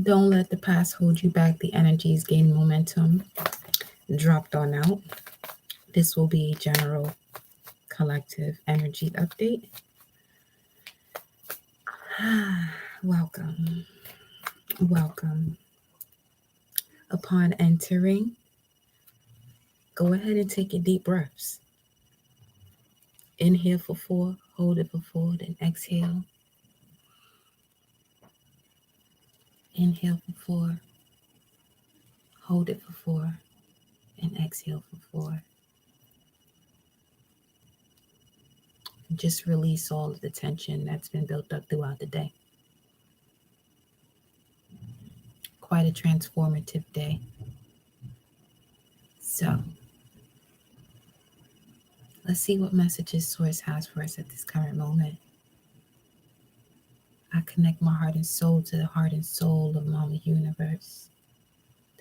Don't let the past hold you back. The energies gain momentum. Dropped on out. This will be a general collective energy update. Welcome. Welcome. Upon entering, go ahead and take your deep breaths. Inhale for 4, hold it for 4, then exhale. Inhale for 4, hold it for 4, and exhale for 4. Just release all of the tension that's been built up throughout the day. Quite a transformative day. So, let's see what messages Source has for us at this current moment. I connect my heart and soul to the heart and soul of Mama Universe,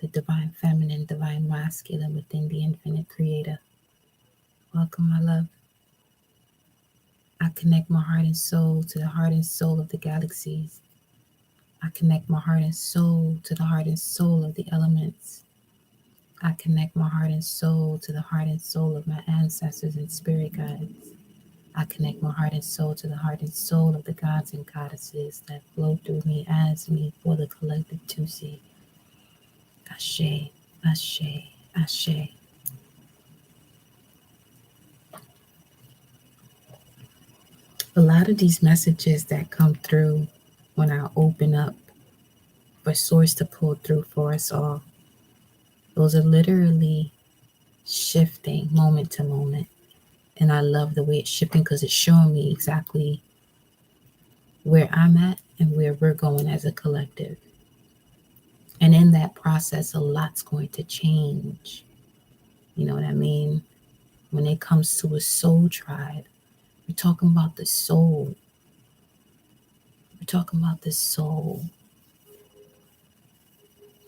the divine feminine, divine masculine within the infinite creator. Welcome, my love. I connect my heart and soul to the heart and soul of the galaxies. I connect my heart and soul to the heart and soul of the elements. I connect my heart and soul to the heart and soul of my ancestors and spirit guides. I connect my heart and soul to the heart and soul of the gods and goddesses that flow through me as me for the collective to see. Ashe, Ashe, Ashe. A lot of these messages that come through when I open up for Source to pull through for us all, those are literally shifting moment to moment. And I love the way it's shifting because it's showing me exactly where I'm at and where we're going as a collective. And in that process, a lot's going to change. You know what I mean? When it comes to a soul tribe, we're talking about the soul. We're talking about the soul.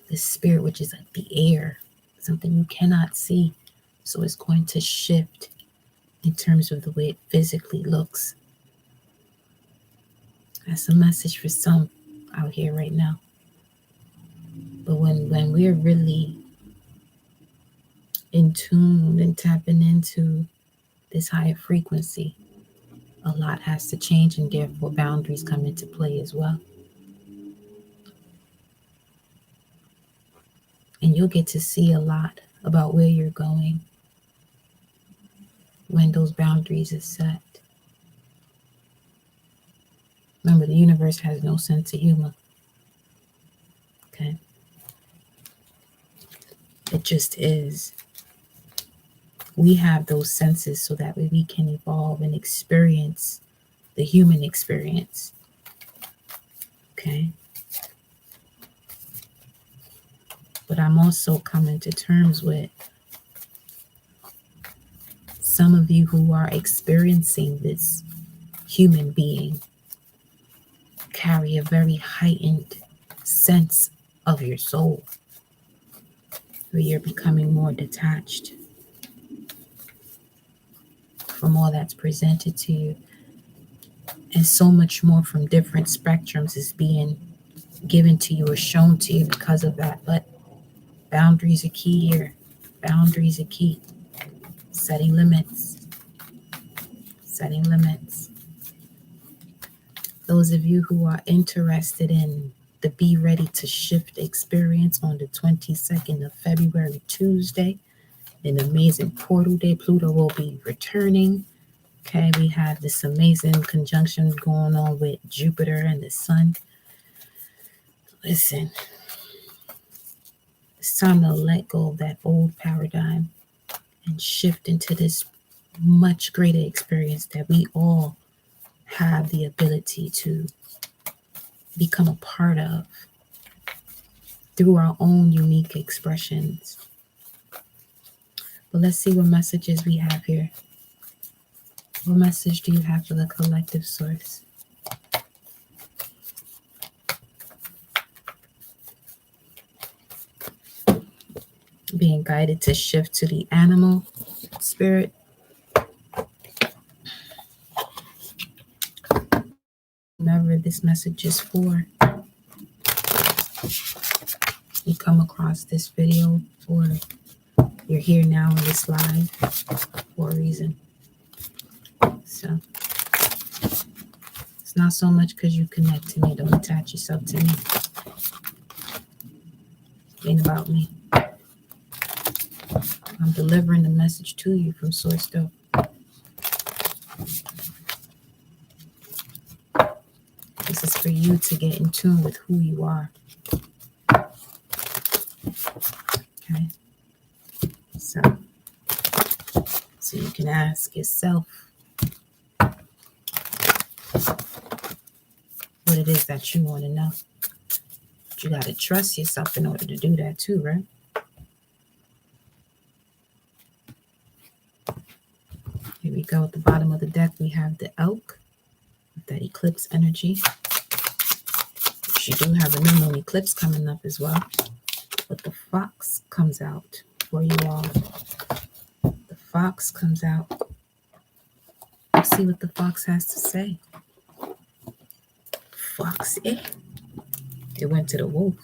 The spirit, which is like the air, something you cannot see. So it's going to shift in terms of the way it physically looks. That's a message for some out here right now. But when we're really in tune and tapping into this higher frequency, a lot has to change, and therefore boundaries come into play as well. And you'll get to see a lot about where you're going when those boundaries are set. Remember, the universe has no sense of humor. Okay? It just is. We have those senses so that way we can evolve and experience the human experience. Okay? But I'm also coming to terms with some of you who are experiencing this human being carry a very heightened sense of your soul, where you're becoming more detached from all that's presented to you. And so much more from different spectrums is being given to you or shown to you because of that. But boundaries are key here. Boundaries are key. Setting limits. Setting limits. Those of you who are interested in the Be Ready to Shift experience on the 22nd of February, Tuesday, an amazing portal day. Pluto will be returning. Okay, we have this amazing conjunction going on with Jupiter and the Sun. Listen, it's time to let go of that old paradigm and shift into this much greater experience that we all have the ability to become a part of through our own unique expressions. But let's see what messages we have here. What message do you have for the collective Source? Being guided to shift to the animal spirit. Whomever this message is for. come across this video or you're here now in this live for a reason. So it's not so much because you connect to me. Don't attach yourself to me. It ain't about me. I'm delivering the message to you from Source though. This is for you to get in tune with who you are. Okay? So you can ask yourself what it is that you want to know. But you got to trust yourself in order to do that too, right? Here we go. At the bottom of the deck, we have the elk, that eclipse energy. You do have a new moon eclipse coming up as well. But the fox comes out for you all. The fox comes out. Let's see what the fox has to say. Fox, it went to the wolf,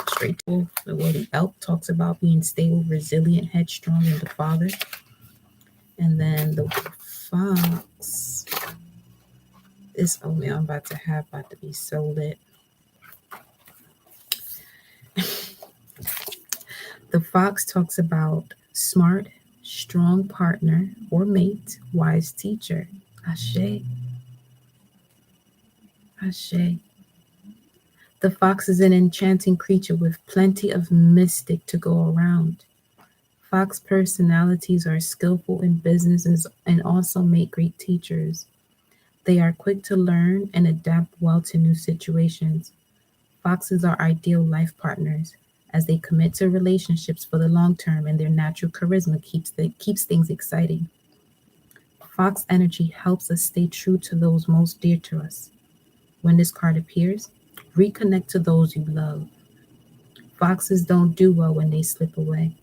straight to wolf. The word the elk talks about being stable, resilient, headstrong, and the father. And then the fox, this oatmeal I'm about to be so lit. The fox talks about smart, strong partner or mate, wise teacher. Ashe. Ashe. The fox is an enchanting creature with plenty of mystic to go around. Fox personalities are skillful in businesses and also make great teachers. They are quick to learn and adapt well to new situations. Foxes are ideal life partners as they commit to relationships for the long term, and their natural charisma keeps things exciting. Fox energy helps us stay true to those most dear to us. When this card appears, reconnect to those you love. Foxes don't do well when they slip away.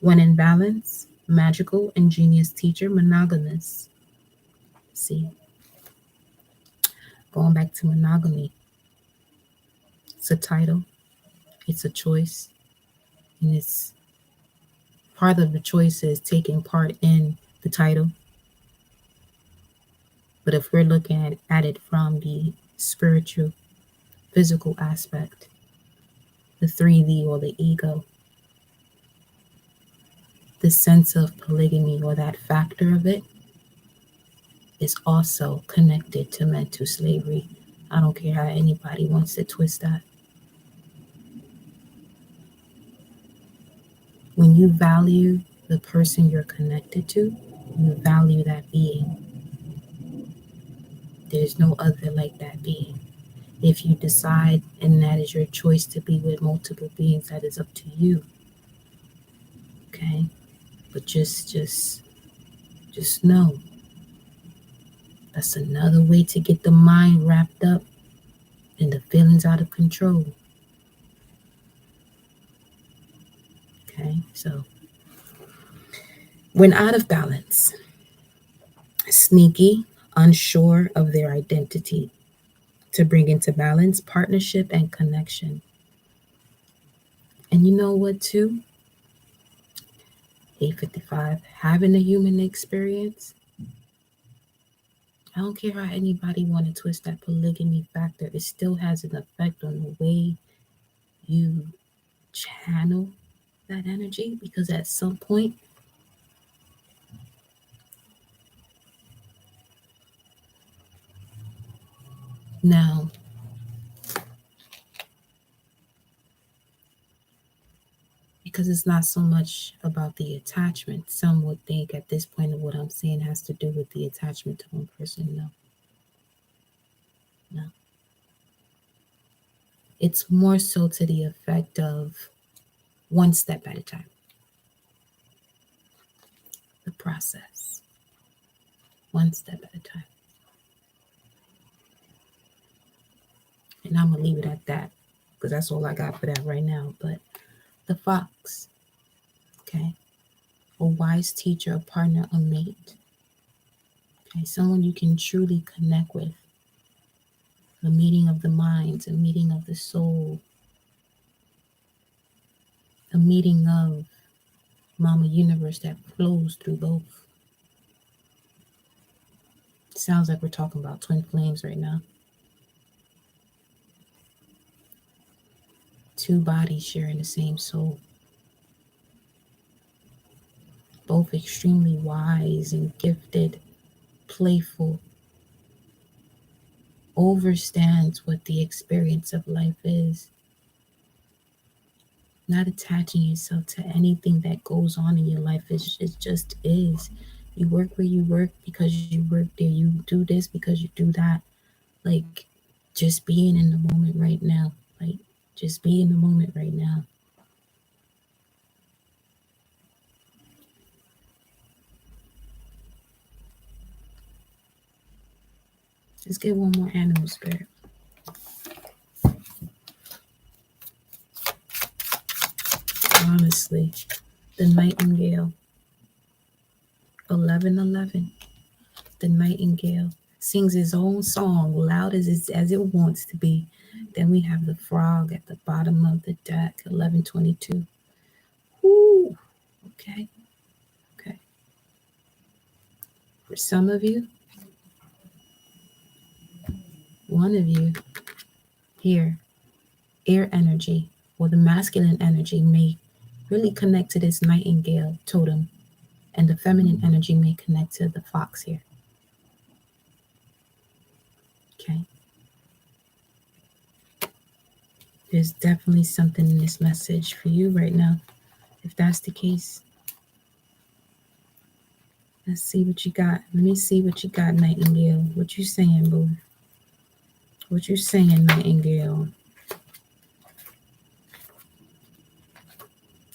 When in balance, magical, ingenious teacher, monogamous. See, going back to monogamy. It's a title, it's a choice, and it's part of the choice is taking part in the title. But if we're looking at it from the spiritual, physical aspect, the 3D or the ego, the sense of polygamy or that factor of it is also connected to mental slavery. I don't care how anybody wants to twist that. When you value the person you're connected to, you value that being. There's no other like that being. If you decide, and that is your choice to be with multiple beings, that is up to you. Okay? But just know that's another way to get the mind wrapped up and the feelings out of control. Okay? So when out of balance, sneaky, unsure of their identity, to bring into balance partnership and connection. And you know what too? 855, having a human experience. I don't care how anybody want to twist that polygamy factor. It still has an effect on the way you channel that energy, because at some point, now, because it's not so much about the attachment. Some would think at this point of what I'm saying has to do with the attachment to one person. No. It's more so to the effect of one step at a time. The process. One step at a time. And I'm going to leave it at that, because that's all I got for that right now. But the fox, okay? A wise teacher, a partner, a mate. Okay, someone you can truly connect with. A meeting of the minds, a meeting of the soul. a meeting of Mama Universe that flows through both. Sounds like we're talking about twin flames right now. Two bodies sharing the same soul. Both extremely wise and gifted, playful, overstands what the experience of life is. Not attaching yourself to anything that goes on in your life. It just is. You work where you work because you work there. You do this because you do that. Like, just being in the moment right now. Like, just be in the moment right now. Let's get one more animal spirit. Honestly, the Nightingale. 1111. The Nightingale sings his own song loud as it wants to be. Then we have the frog at the bottom of the deck. 1122. Woo. Okay. Okay. For some of you, one of you here, air energy or the masculine energy may really connect to this Nightingale totem, and the feminine energy may connect to the fox here. Okay. There's definitely something in this message for you right now. If that's the case, let's see what you got. Let me see what you got, Nightingale. What you saying, boo? What you saying, Nightingale?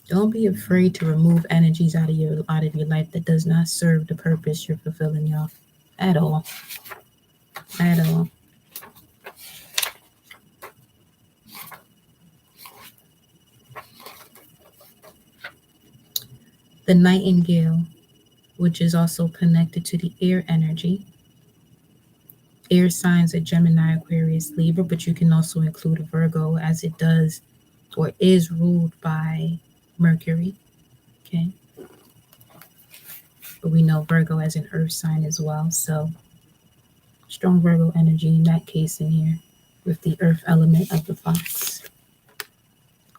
Don't be afraid to remove energies out of your life that does not serve the purpose you're fulfilling, y'all. At all. At all. The Nightingale, which is also connected to the air energy. Air signs are Gemini, Aquarius, Libra, but you can also include a Virgo, as it does or is ruled by Mercury. Okay. But we know Virgo as an earth sign as well. So strong Virgo energy in that case in here with the earth element of the fox.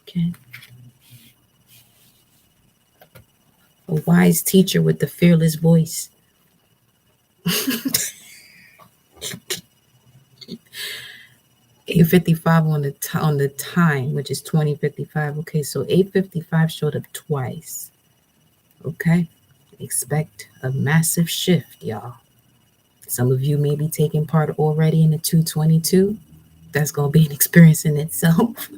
Okay. A wise teacher with the fearless voice. 8:55 on the time, which is 20:55. Okay, so 8:55 showed up twice. Okay, expect a massive shift, y'all. Some of you may be taking part already in the 222. That's gonna be an experience in itself.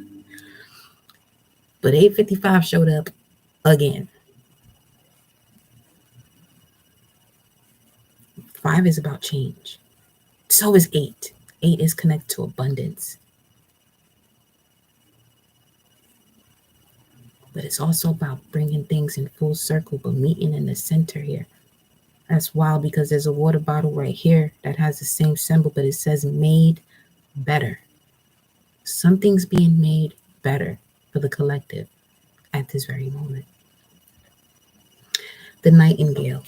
But 8:55 showed up again. 5 is about change. So is 8. 8 is connected to abundance. But it's also about bringing things in full circle, but meeting in the center here. That's wild because there's a water bottle right here that has the same symbol, but it says made better. Something's being made better for the collective at this very moment. The Nightingale.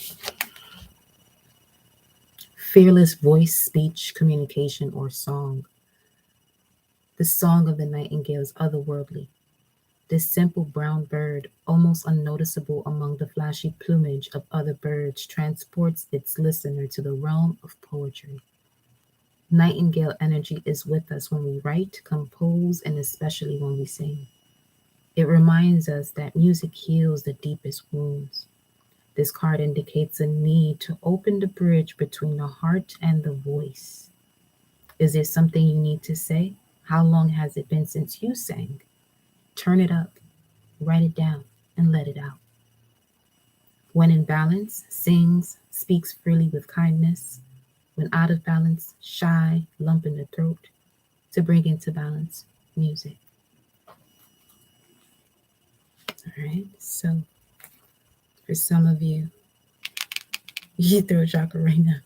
Fearless voice, speech, communication, or song. The song of the Nightingale is otherworldly. This simple brown bird, almost unnoticeable among the flashy plumage of other birds, transports its listener to the realm of poetry. Nightingale energy is with us when we write, compose, and especially when we sing. It reminds us that music heals the deepest wounds. This card indicates a need to open the bridge between the heart and the voice. Is there something you need to say? How long has it been since you sang? Turn it up, write it down, and let it out. When in balance, sings, speaks freely with kindness. When out of balance, shy, lump in the throat. To bring into balance, music. All right, so for some of you, you throw chakra right now.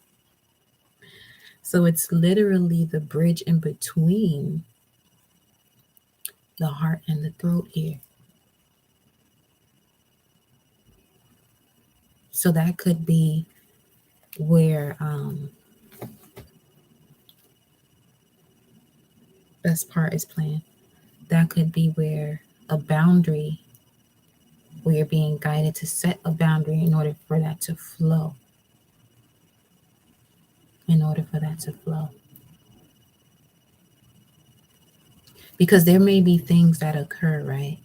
So it's literally the bridge in between the heart and the throat here. So that could be where best part is playing. That could be where a boundary, where you're being guided to set a boundary in order for that to flow. In order for that to flow. Because there may be things that occur, right?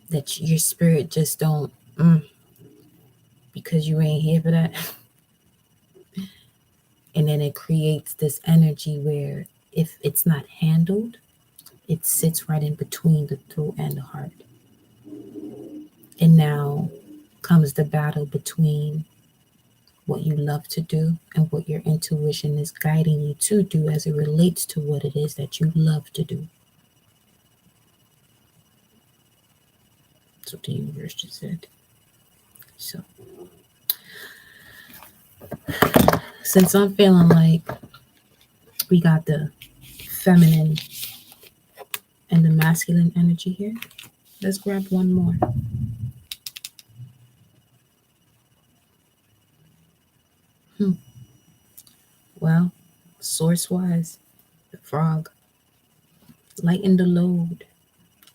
That your spirit just don't, because you ain't here for that. And then it creates this energy where if it's not handled, it sits right in between the throat and the heart. And now comes the battle between what you love to do and what your intuition is guiding you to do as it relates to what it is that you love to do. That's what the universe just said. So, since I'm feeling like we got the feminine and the masculine energy here, let's grab one more. Well, source-wise, the frog. Lighten the load.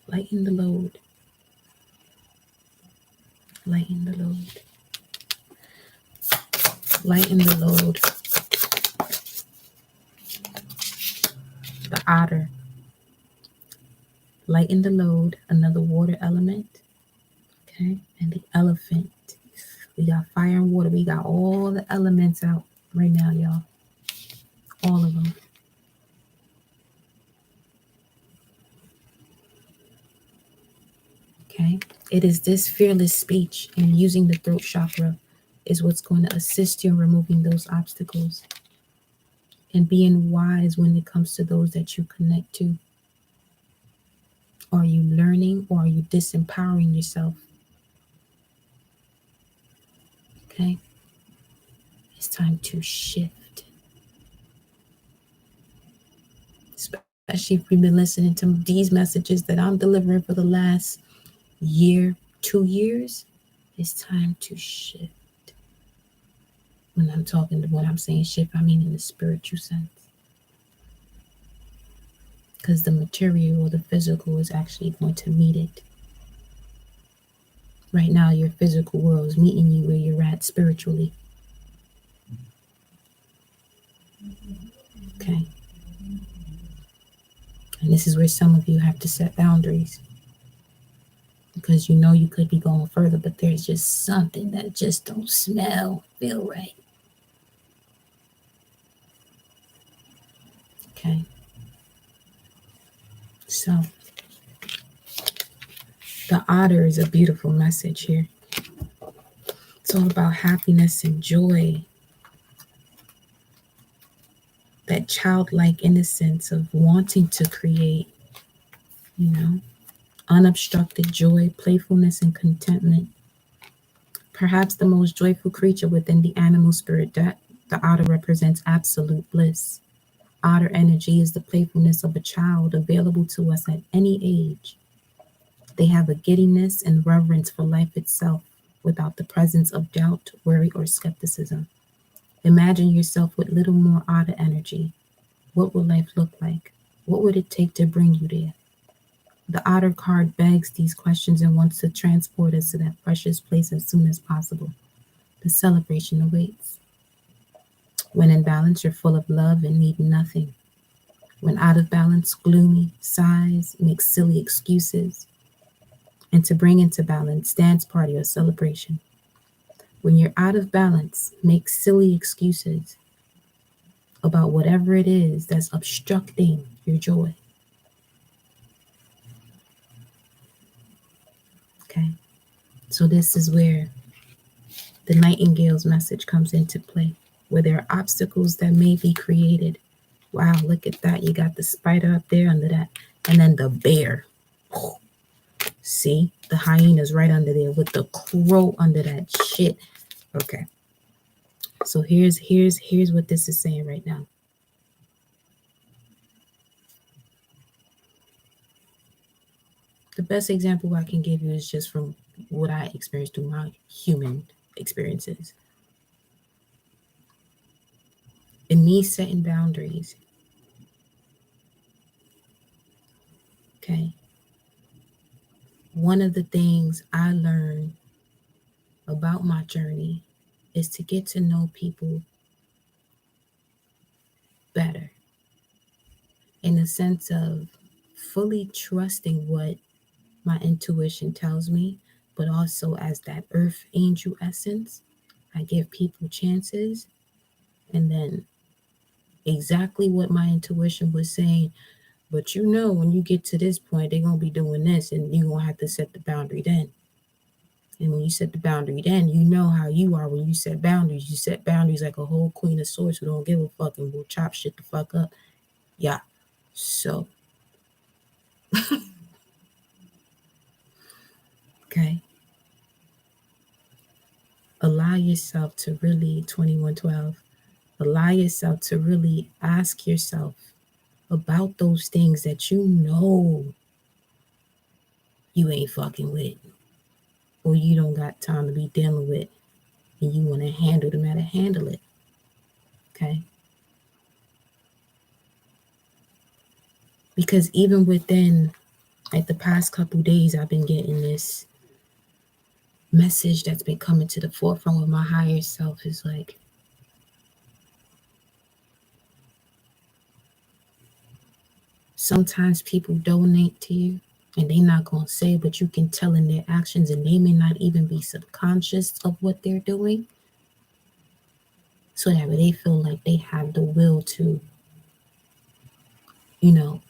Lighten the load. Lighten the load. Lighten the load. The otter. Lighten the load. Another water element. Okay. And the elephant. We got fire and water. We got all the elements out right now, y'all. All of them. Okay. It is this fearless speech and using the throat chakra is what's going to assist you in removing those obstacles and being wise when it comes to those that you connect to. Are you learning or are you disempowering yourself? Okay. It's time to shift. Especially if we've been listening to these messages that I'm delivering for the last year, 2 years. It's time to shift. When I'm saying shift, I mean in the spiritual sense. Because the material or the physical is actually going to meet it. Right now, your physical world is meeting you where you're at spiritually. Okay. And this is where some of you have to set boundaries. Because you know you could be going further, but there's just something that just don't feel right. Okay. So, the otter is a beautiful message here. It's all about happiness and joy. That childlike innocence of wanting to create, unobstructed joy, playfulness, and contentment. Perhaps the most joyful creature within the animal spirit, that the otter represents absolute bliss. Otter energy is the playfulness of a child available to us at any age. They have a giddiness and reverence for life itself without the presence of doubt, worry, or skepticism. Imagine yourself with little more otter energy. What would life look like? What would it take to bring you there? The otter card begs these questions and wants to transport us to that precious place as soon as possible. The celebration awaits. When in balance, you're full of love and need nothing. When out of balance, gloomy, sighs, make silly excuses. And to bring into balance, dance party or celebration. When you're out of balance, make silly excuses about whatever it is that's obstructing your joy. Okay, so this is where the Nightingale's message comes into play, where there are obstacles that may be created. Wow, look at that. You got the spider up there under that, and then the bear. See, the hyena's right under there with the crow under that shit. Okay, so here's what this is saying right now. The best example I can give you is just from what I experienced through my human experiences. In me setting boundaries, okay, one of the things I learned about my journey is to get to know people better, in the sense of fully trusting what my intuition tells me, but also as that earth angel essence, I give people chances, and then exactly what my intuition was saying. But you know, when you get to this point, they're gonna be doing this, and you're gonna have to set the boundary then. And when you set the boundary then, you know how you are when you set boundaries. You set boundaries like a whole queen of swords who don't give a fuck and will chop shit the fuck up. Yeah. So, okay. Allow yourself to really, 2112, allow yourself to really ask yourself about those things that you know you ain't fucking with, or you don't got time to be dealing with, and you want to handle them how to handle it. Okay. Because even within like the past couple days, I've been getting this message that's been coming to the forefront with my higher self is like, sometimes people donate to you and they not gonna say, but you can tell in their actions, and they may not even be subconscious of what they're doing. So that way they feel like they have the will to, you know,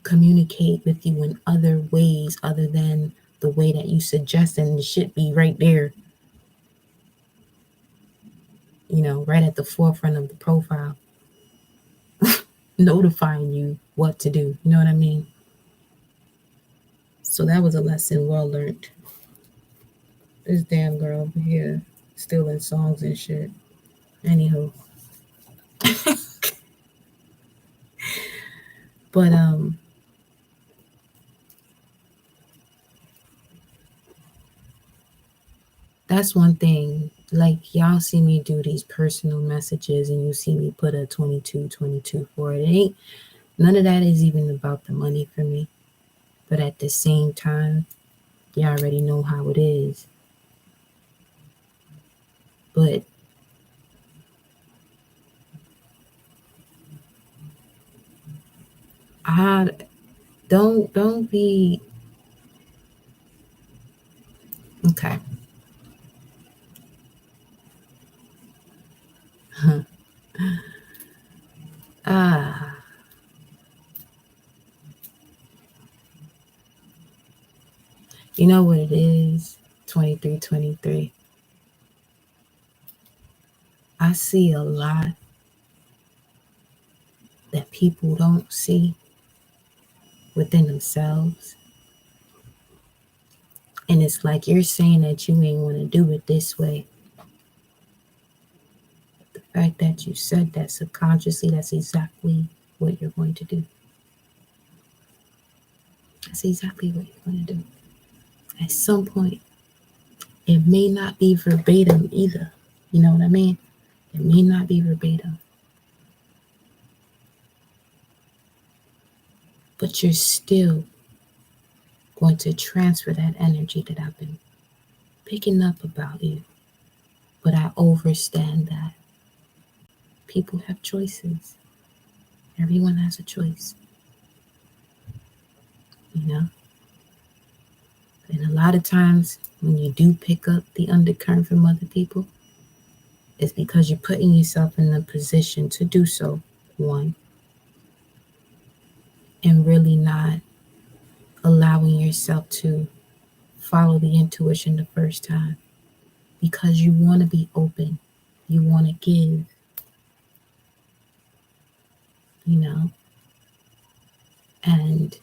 communicate with you in other ways other than the way that you suggest, and it should be right there, you know, right at the forefront of the profile, notifying you what to do. You know what I mean? So that was a lesson well learned. This damn girl over here stealing songs and shit. Anywho. But that's one thing. Like, y'all see me do these personal messages and you see me put a 22 for it. It ain't, none of that is even about the money for me. But at the same time, y'all already know how it is. But I don't be okay. Ah, you know what it is? 23. I see a lot that people don't see within themselves. And it's like you're saying that you ain't want to do it this way. The fact that you said that subconsciously, that's exactly what you're going to do. That's exactly what you're going to do. At some point, it may not be verbatim either. You know what I mean? It may not be verbatim. But you're still going to transfer that energy that I've been picking up about you. But I understand that people have choices. Everyone has a choice, you know? And a lot of times when you do pick up the undercurrent from other people, it's because you're putting yourself in a position to do so, one, and really not allowing yourself to follow the intuition the first time, because you want to be open, you want to give, you know, and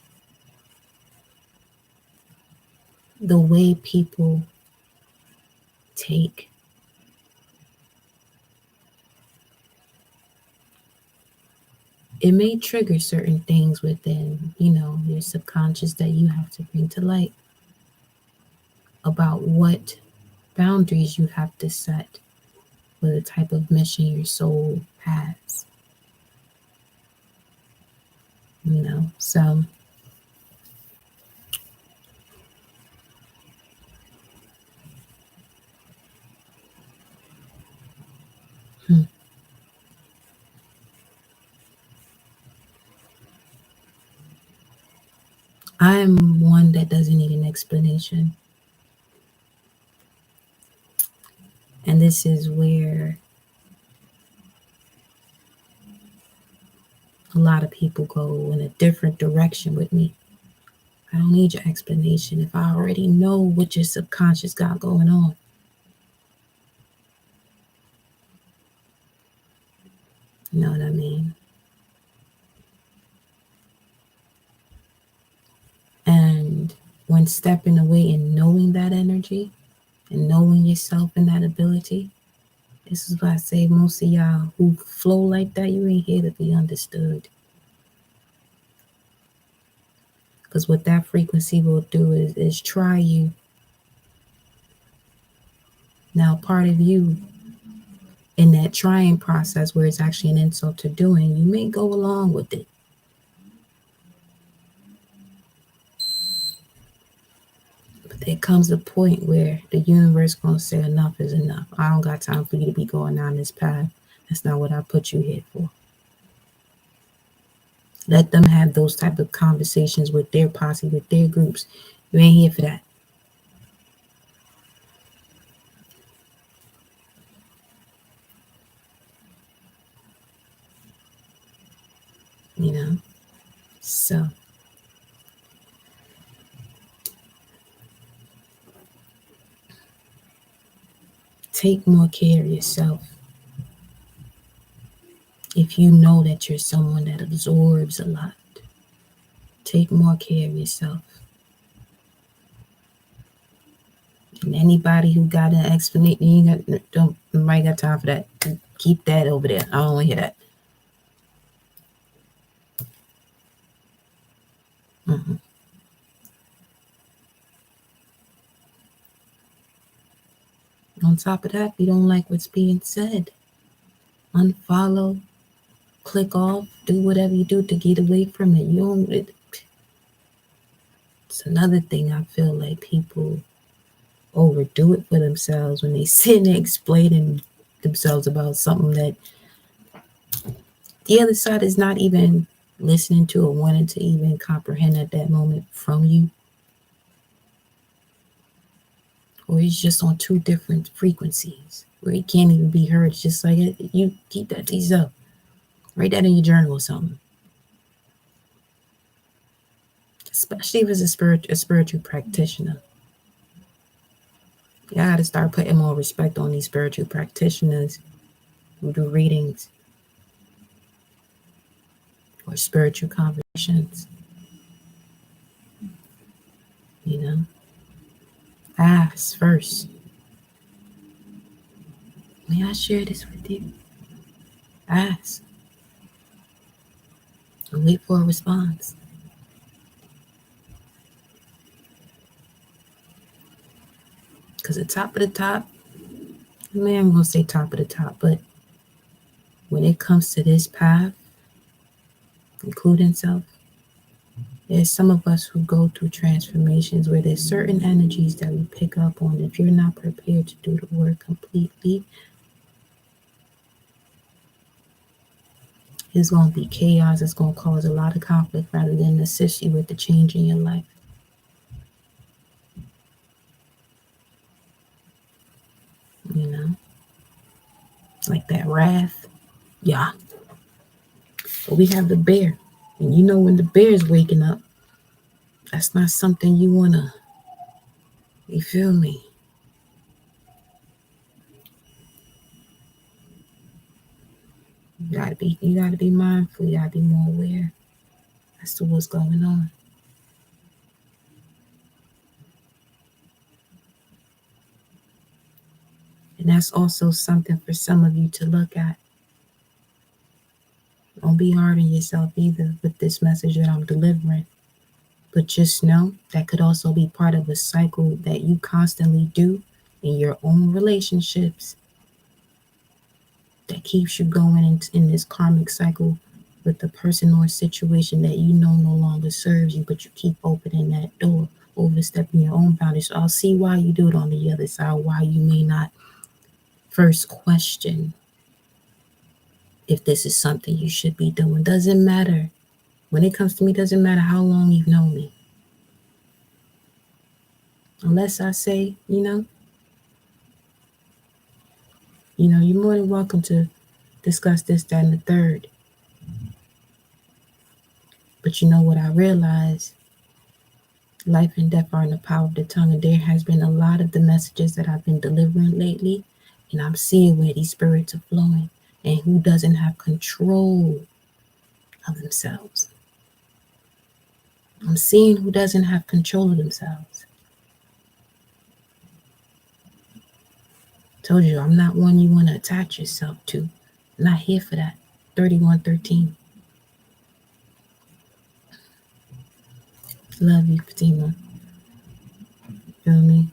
the way people take, it may trigger certain things within, you know, your subconscious that you have to bring to light about what boundaries you have to set for the type of mission your soul has. So hmm, I am one that doesn't need an explanation. And this is where a lot of people go in a different direction with me. I don't need your explanation if I already know what your subconscious got going on. You know what I mean? And when stepping away and knowing that energy and knowing yourself and that ability, this is why I say most of y'all who flow like that, you ain't here to be understood. Because what that frequency will do is try you. Now, part of you in that trying process where it's actually an insult to doing, you may go along with it. But there comes a point where the universe gonna say enough is enough. I don't got time for you to be going down this path. That's not what I put you here for. Let them have those type of conversations with their posse, with their groups. You ain't here for that. You know? So take more care of yourself. If you know that you're someone that absorbs a lot, take more care of yourself. And anybody who got an explanation, nobody got time for that. Keep that over there. I don't want to hear that. Mm-hmm. On top of that, if you don't like what's being said, unfollow, click off, do whatever you do to get away from it. It's another thing I feel like people overdo it for themselves when they sit and explaining themselves about something that the other side is not even listening to or wanting to even comprehend at that moment from you. Or he's just on two different frequencies where he can't even be heard. It's just like, you keep that to yourself. Write that in your journal or something. Especially if it's a spiritual practitioner. You gotta start putting more respect on these spiritual practitioners who do readings or spiritual conversations. You know, ask first. May I share this with you? Ask and wait for a response. Because the top of the top, man, I'm gonna say top of the top, but when it comes to this path, including self, there's some of us who go through transformations where there's certain energies that we pick up on. If you're not prepared to do the work completely, it's going to be chaos. It's going to cause a lot of conflict rather than assist you with the change in your life. You know, like that wrath. Yeah. But we have the bear. And you know when the bear is waking up, that's not something you want to, you feel me? You gotta be mindful. You gotta be more aware as to what's going on. And that's also something for some of you to look at. Don't be hard on yourself either with this message that I'm delivering. But just know that could also be part of a cycle that you constantly do in your own relationships that keeps you going in this karmic cycle with the person or situation that you know no longer serves you, but you keep opening that door, overstepping your own boundaries. So I'll see why you do it on the other side, why you may not first question if this is something you should be doing. Doesn't matter. When it comes to me, doesn't matter how long you've known me. Unless I say, you're more than welcome to discuss this, that, and the third. But you know what I realize? Life and death are in the power of the tongue, and there has been a lot of the messages that I've been delivering lately, and I'm seeing where these spirits are flowing and who doesn't have control of themselves. I'm seeing who doesn't have control of themselves. Told you, I'm not one you want to attach yourself to. I'm not here for that. 3113. Love you, Fatima. Feel me?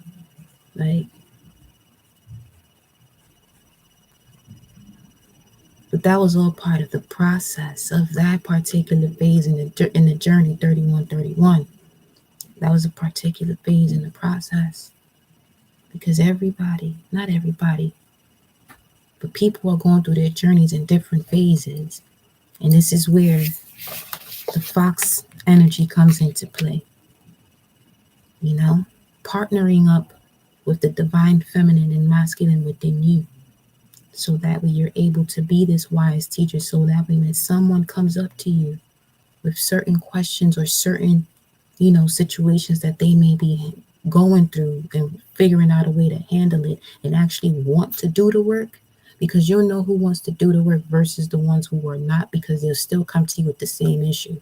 But that was all part of the process of that particular phase in the journey, 3131. That was a particular phase in the process. Because everybody, not everybody, but people are going through their journeys in different phases. And this is where the fox energy comes into play. Partnering up with the divine feminine and masculine within you. So that way you're able to be this wise teacher. So that when someone comes up to you with certain questions or certain, situations that they may be going through and figuring out a way to handle it and actually want to do the work, because you'll know who wants to do the work versus the ones who are not, because they'll still come to you with the same issue.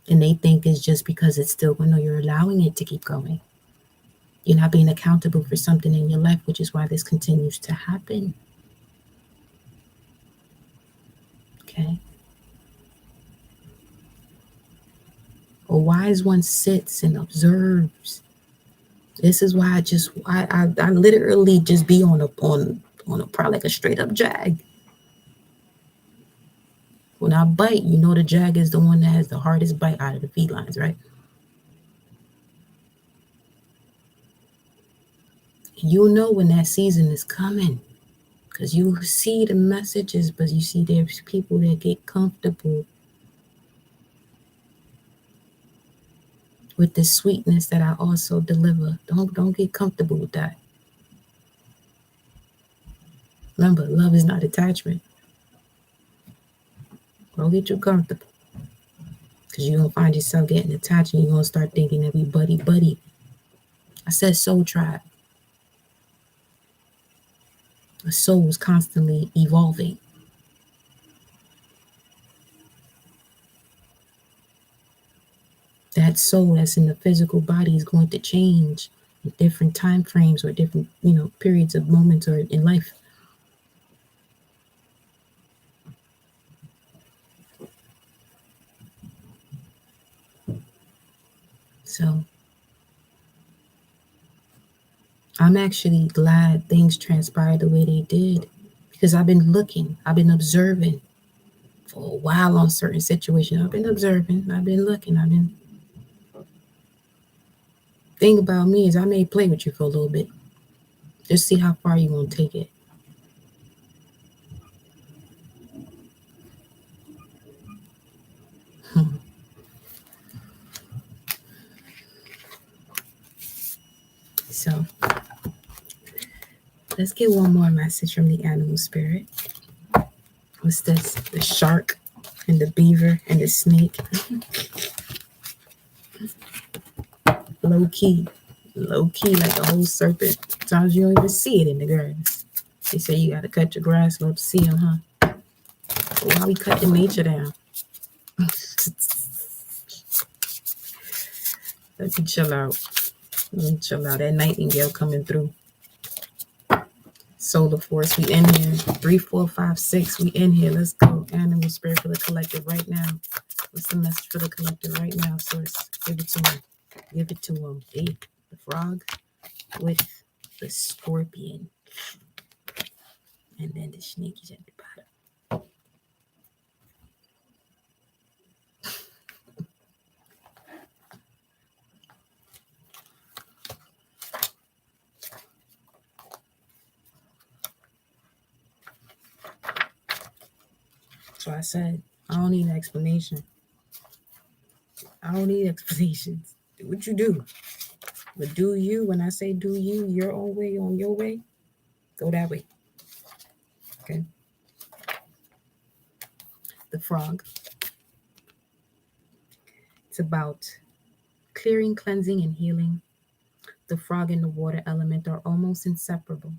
And they think it's just because it's still going, no, you're allowing it to keep going. You're not being accountable for something in your life, which is why this continues to happen. Okay. A wise one sits and observes. This is why I literally just be on a probably like a straight up jag. When I bite, the jag is the one that has the hardest bite out of the felines, right? You'll know when that season is coming, because you see the messages, but you see there's people that get comfortable with the sweetness that I also deliver. Don't get comfortable with that. Remember, love is not attachment. Don't get too comfortable, because you're going to find yourself getting attached and you're going to start thinking that we buddy. I said soul tribe. The soul is constantly evolving. That soul that's in the physical body is going to change in different time frames or different, periods of moments or in life. So I'm actually glad things transpired the way they did, because I've been looking, I've been observing for a while on certain situations. I've been observing, I've been looking, Thing about me is I may play with you for a little bit. Just see how far you want to take it. So let's get one more message from the animal spirit. What's this? The shark and the beaver and the snake. Low key like a whole serpent. Sometimes you don't even see it in the grass. They say you got to cut your grass low to see them, huh? But why we cutting nature down? Let me chill out. That Nightingale coming through. Solar force, we in here. 3, 4, 5, 6. We in here. Let's go. Animal spirit for the collective right now. What's the message for the collective right now, source? Give it to him. Give it to him. Hey, the frog with the scorpion, and then the snake is at the bottom. So I said, I don't need an explanation. I don't need explanations. Do what you do. But do you, when I say do you, your own way, on your way, go that way. Okay? The frog. It's about clearing, cleansing, and healing. The frog and the water element are almost inseparable.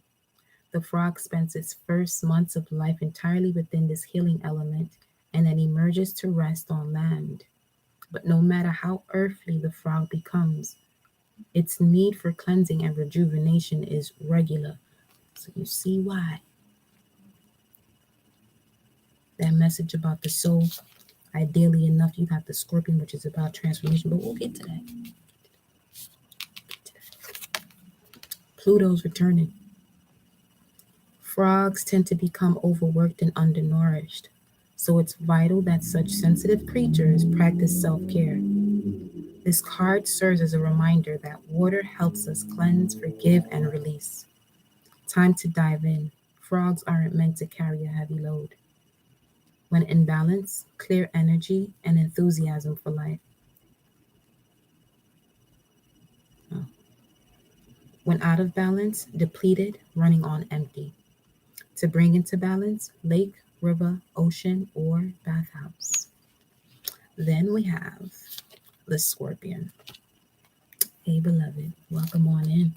The frog spends its first months of life entirely within this healing element and then emerges to rest on land. But no matter how earthly the frog becomes, its need for cleansing and rejuvenation is regular. So you see why. That message about the soul, ideally enough, you got the scorpion, which is about transformation, but we'll get to that. Pluto's returning. Frogs tend to become overworked and undernourished, so it's vital that such sensitive creatures practice self-care. This card serves as a reminder that water helps us cleanse, forgive, and release. Time to dive in. Frogs aren't meant to carry a heavy load. When in balance, clear energy and enthusiasm for life. Oh. When out of balance, depleted, running on empty. To bring into balance, lake, river, ocean, or bathhouse. Then we have the scorpion. Hey, beloved, welcome on in.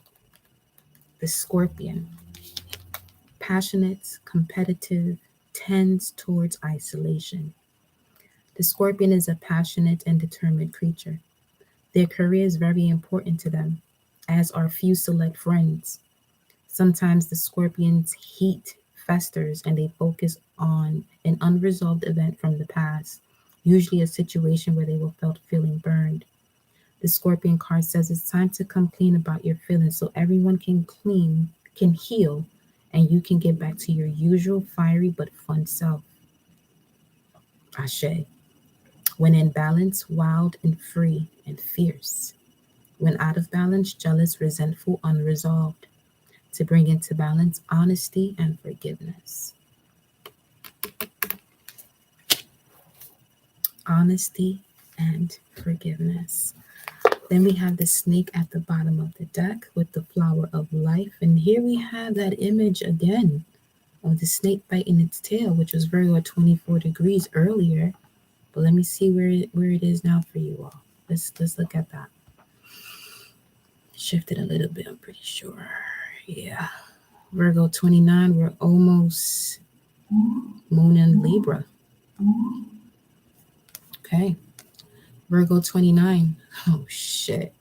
The scorpion. Passionate, competitive, tends towards isolation. The scorpion is a passionate and determined creature. Their career is very important to them, as are few select friends. Sometimes the scorpion's heat festers and they focus on an unresolved event from the past, usually a situation where they were felt feeling burned. The scorpion card says it's time to come clean about your feelings so everyone can heal, and you can get back to your usual fiery but fun self. Ashe. When in balance, wild and free and fierce. When out of balance, jealous, resentful, unresolved. To bring into balance, honesty and forgiveness. Honesty and forgiveness. Then we have the snake at the bottom of the deck with the flower of life. And here we have that image again of the snake biting its tail, which was Virgo at 24 degrees earlier. But let me see where it is now for you all. Let's look at that. Shifted a little bit, I'm pretty sure. Yeah. Virgo 29, we're almost Moon in Libra. Okay. Virgo 29. Oh, shit.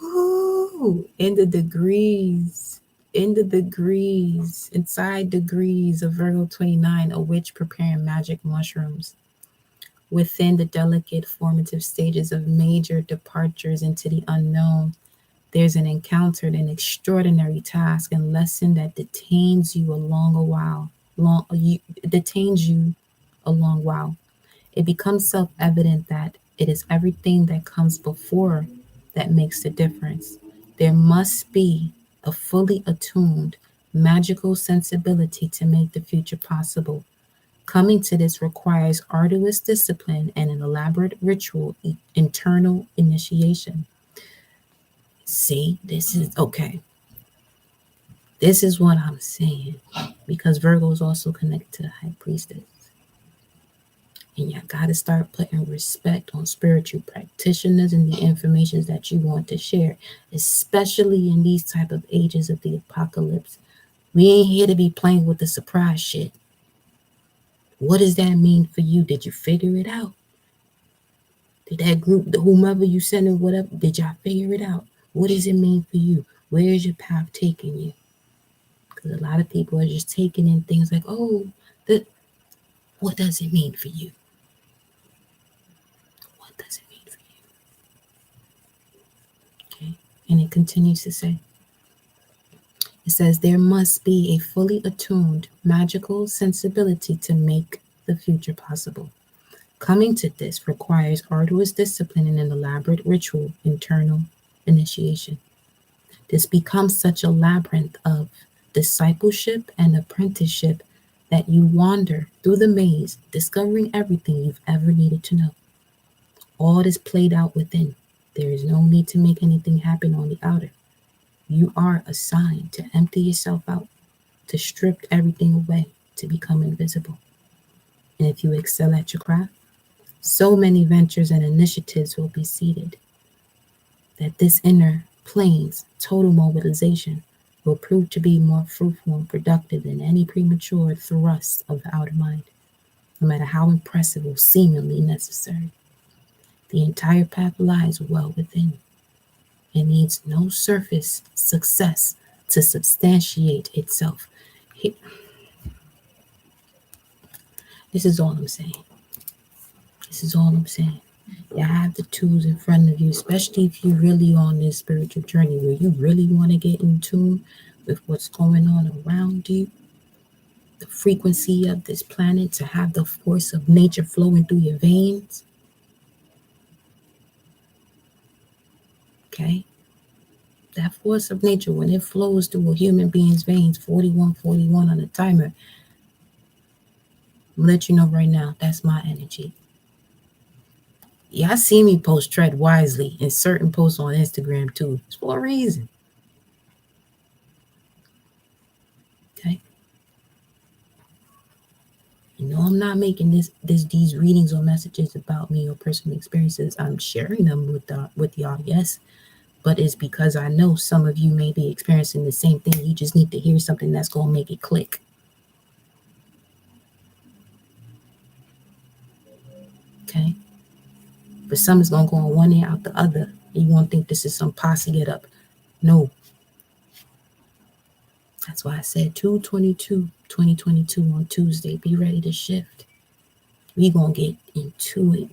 Ooh, in the degrees, inside degrees of Virgo 29, a witch preparing magic mushrooms. Within the delicate formative stages of major departures into the unknown, there's an encounter, an extraordinary task and lesson that detains you a long while. It becomes self-evident that it is everything that comes before that makes the difference. There must be a fully attuned, magical sensibility to make the future possible. Coming to this requires arduous discipline and an elaborate ritual, internal initiation. See, this is okay. This is what I'm saying, because Virgo is also connected to the High Priestess. And you gotta start putting respect on spiritual practitioners and the information that you want to share, especially in these type of ages of the apocalypse. We ain't here to be playing with the surprise shit. What does that mean for you? Did you figure it out? Did that group, whomever you sent or whatever, did y'all figure it out? What does it mean for you? Where is your path taking you? Because a lot of people are just taking in things like, oh, what does it mean for you? What does it mean for you? And it continues to say, it says, there must be a fully attuned magical sensibility to make the future possible. Coming to this requires arduous discipline and an elaborate ritual, internal initiation. This becomes such a labyrinth of discipleship and apprenticeship that you wander through the maze, discovering everything you've ever needed to know. All is played out within. There is no need to make anything happen on the outer. You are assigned to empty yourself out, to strip everything away, to become invisible. And if you excel at your craft, so many ventures and initiatives will be seeded that this inner plane's total mobilization will prove to be more fruitful and productive than any premature thrust of the outer mind, no matter how impressive or seemingly necessary. The entire path lies well within. It needs no surface success to substantiate itself. This is all I'm saying. This is all I'm saying. You have the tools in front of you, especially if you're really on this spiritual journey where you really want to get in tune with what's going on around you, the frequency of this planet, to have the force of nature flowing through your veins. Okay? That force of nature, when it flows through a human being's veins, 4141 on the timer, I'll let you know right now, that's my energy. Y'all see me post tread wisely in certain posts on Instagram too. It's for a reason. Okay? You know, I'm not making these readings or messages about me or personal experiences. I'm sharing them with y'all, yes. But it's because I know some of you may be experiencing the same thing. You just need to hear something that's going to make it click. Okay? But some is going to go on one ear out the other. You won't think this is some posse get up. No. That's why I said 2/22/2022 on Tuesday. Be ready to shift. We going to get into it.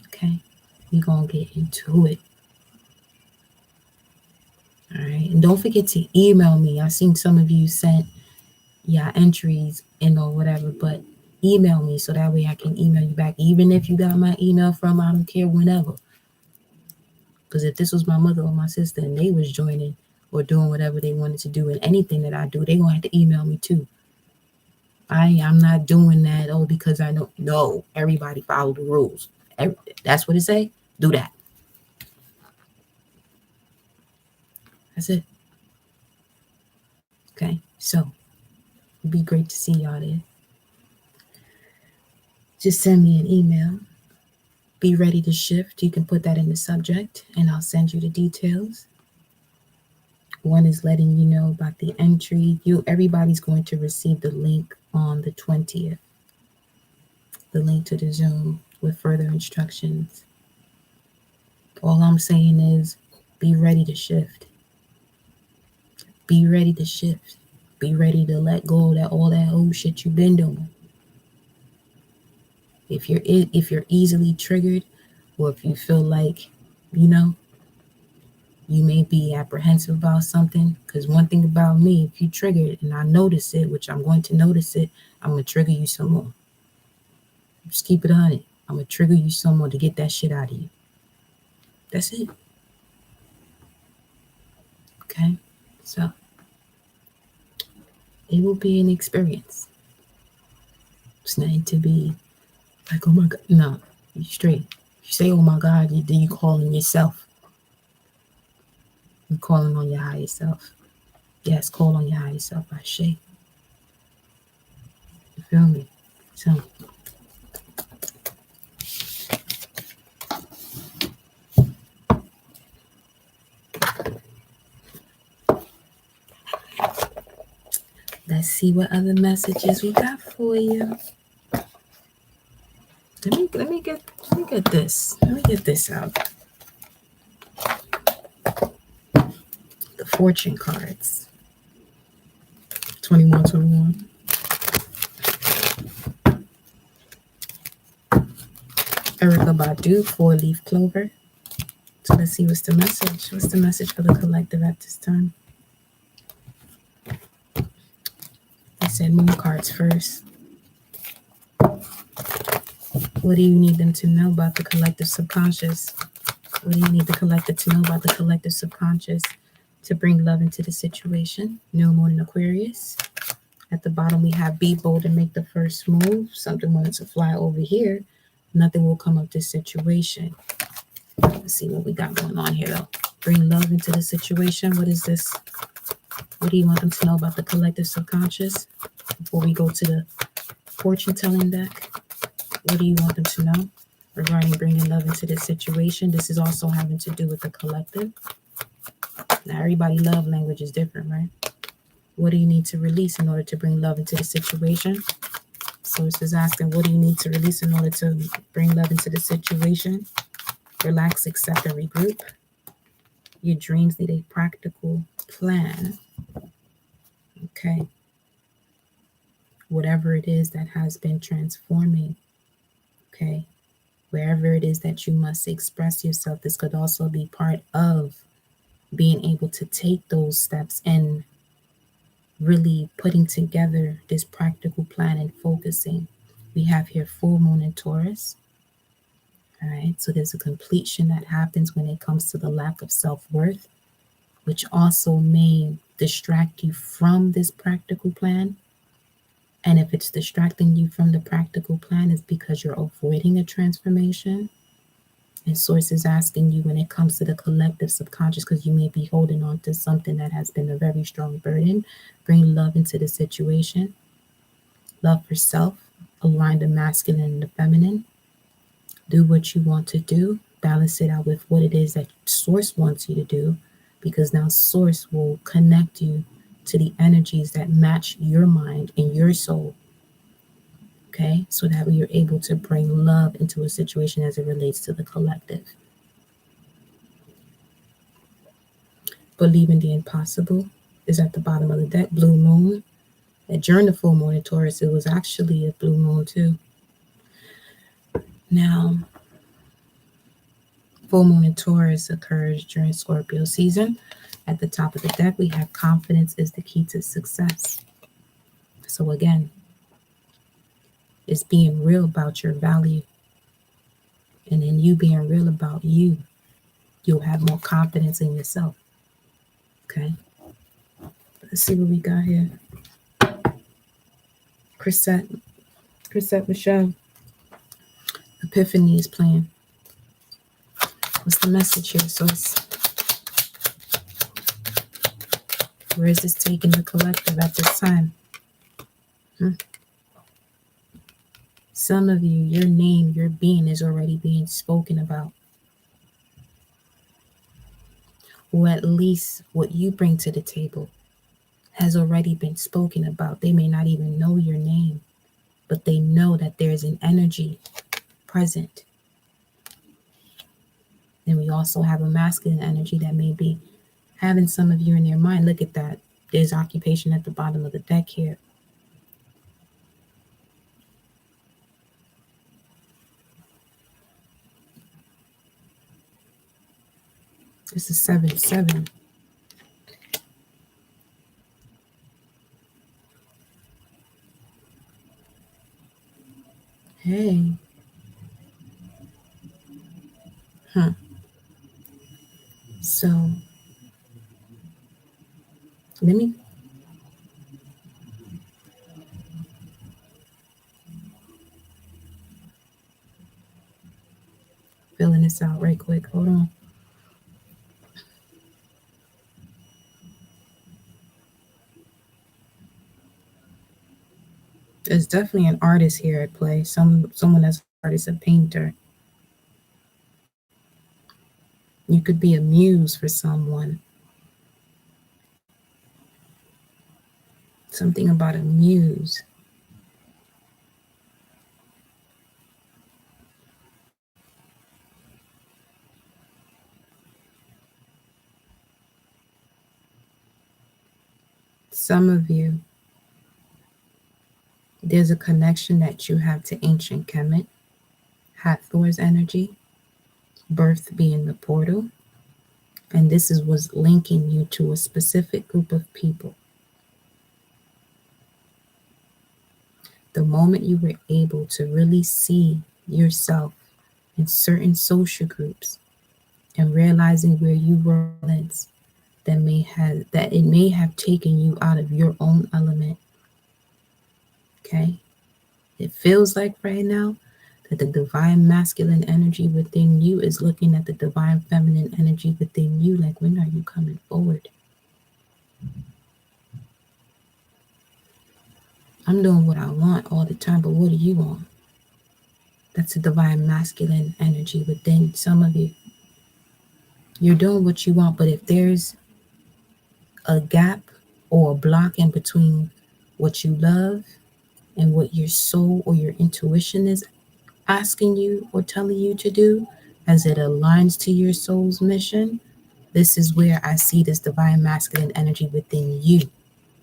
Okay? We going to get into it. All right? And don't forget to email me. I've seen some of you sent entries in or whatever, but email me so that way I can email you back. Even if you got my email from, I don't care, whenever. Because if this was my mother or my sister and they was joining or doing whatever they wanted to do and anything that I do, they going to have to email me too. I'm not doing that, because I know. No, everybody follow the rules. That's what it say. Do that. That's it. Okay, so it'd be great to see y'all there. Just send me an email. Be ready to shift. You can put that in the subject and I'll send you the details. One is letting you know about the entry. Everybody's going to receive the link on the 20th. The link to the Zoom with further instructions. All I'm saying is be ready to shift. Be ready to shift. Be ready to let go of all that old shit you've been doing. If you're easily triggered, or if you feel like, you may be apprehensive about something, because one thing about me, if you trigger it and I notice it, which I'm going to notice it, I'm going to trigger you some more. Just keep it 100. I'm going to trigger you some more to get that shit out of you. That's it. Okay? So, it will be an experience. It's nothing to be like, oh my God. No, you straight. You say, oh my God, then you calling yourself. You're calling on your higher self. Yes, call on your higher self, Ashe. You feel me? So, let's see what other messages we got for you. Let me get this. Let me get this out. The fortune cards. 2121. Erica Badu, 4-leaf clover. So let's see what's the message. What's the message for the collective at this time? I said moon cards first. What do you need them to know about the collective subconscious? What do you need the collective to know about the collective subconscious to bring love into the situation? New moon in Aquarius. At the bottom, we have be bold and make the first move. Something wanted to fly over here. Nothing will come of this situation. Let's see what we got going on here, though. Bring love into the situation. What is this? What do you want them to know about the collective subconscious? Before we go to the fortune telling deck, what do you want them to know regarding bringing love into this situation? This is also having to do with the collective. Now, everybody's love language is different, right? What do you need to release in order to bring love into the situation? So it's just asking, what do you need to release in order to bring love into the situation? Relax, accept, and regroup. Your dreams need a practical plan. Okay. Whatever it is that has been transforming. Okay. Wherever it is that you must express yourself, this could also be part of being able to take those steps and really putting together this practical plan and focusing. We have here full moon in Taurus. All right, so there's a completion that happens when it comes to the lack of self-worth, which also may distract you from this practical plan. And if it's distracting you from the practical plan, it's because you're avoiding a transformation. And source is asking you when it comes to the collective subconscious, because you may be holding on to something that has been a very strong burden. Bring love into the situation. Love for self. Align the masculine and the feminine. Do what you want to do. Balance it out with what it is that source wants you to do, because now source will connect you to the energies that match your mind and your soul. Okay, so that you're able to bring love into a situation as it relates to the collective. Believe in the impossible is at the bottom of the deck. Blue moon. During the full moon in Taurus, it was actually a blue moon too. Now, full moon in Taurus occurs during Scorpio season. At the top of the deck, we have confidence is the key to success. So again, it's being real about your value. And then you being real about you, you'll have more confidence in yourself. Okay. Let's see what we got here. Chrisette Michelle. Epiphany is playing. What's the message here? So where is this taking the collective at this time? Some of you, your name, your being is already being spoken about. Or at least what you bring to the table has already been spoken about. They may not even know your name, but they know that there's an energy present. And we also have a masculine energy that may be having some of you in their mind. Look at that. There's occupation at the bottom of the deck here. This is 7-7. Hey. So let me filling this out right quick. Hold on. There's definitely an artist here at play. Someone that's an artist, a painter. You could be a muse for someone. Something about a muse. Some of you, there's a connection that you have to ancient Kemet, Hathor's energy. birth being the portal. And this is was linking you to a specific group of people. The moment you were able to really see yourself in certain social groups and realizing where you were balanced, that it may have taken you out of your own element. Okay? It feels like right now that the divine masculine energy within you is looking at the divine feminine energy within you like, when are you coming forward? I'm doing what I want all the time, but what do you want? That's the divine masculine energy within some of you. You're doing what you want, but if there's a gap or a block in between what you love and what your soul or your intuition is asking you or telling you to do, as it aligns to your soul's mission, this is where I see this divine masculine energy within you,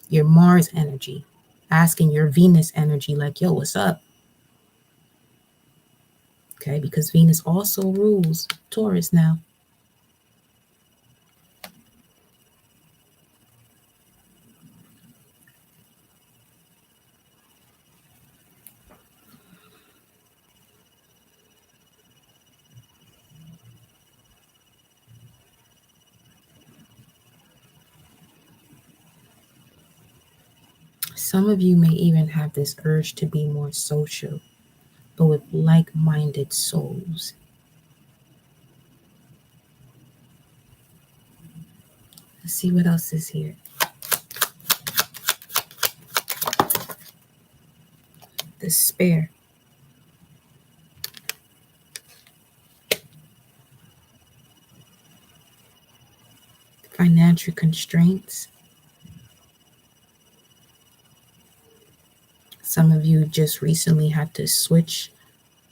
your Mars energy, asking your Venus energy, like, yo, what's up? Okay, because Venus also rules Taurus now. Some of you may even have this urge to be more social, but with like minded souls. Let's see what else is here. Despair. Financial constraints. Some of you just recently had to switch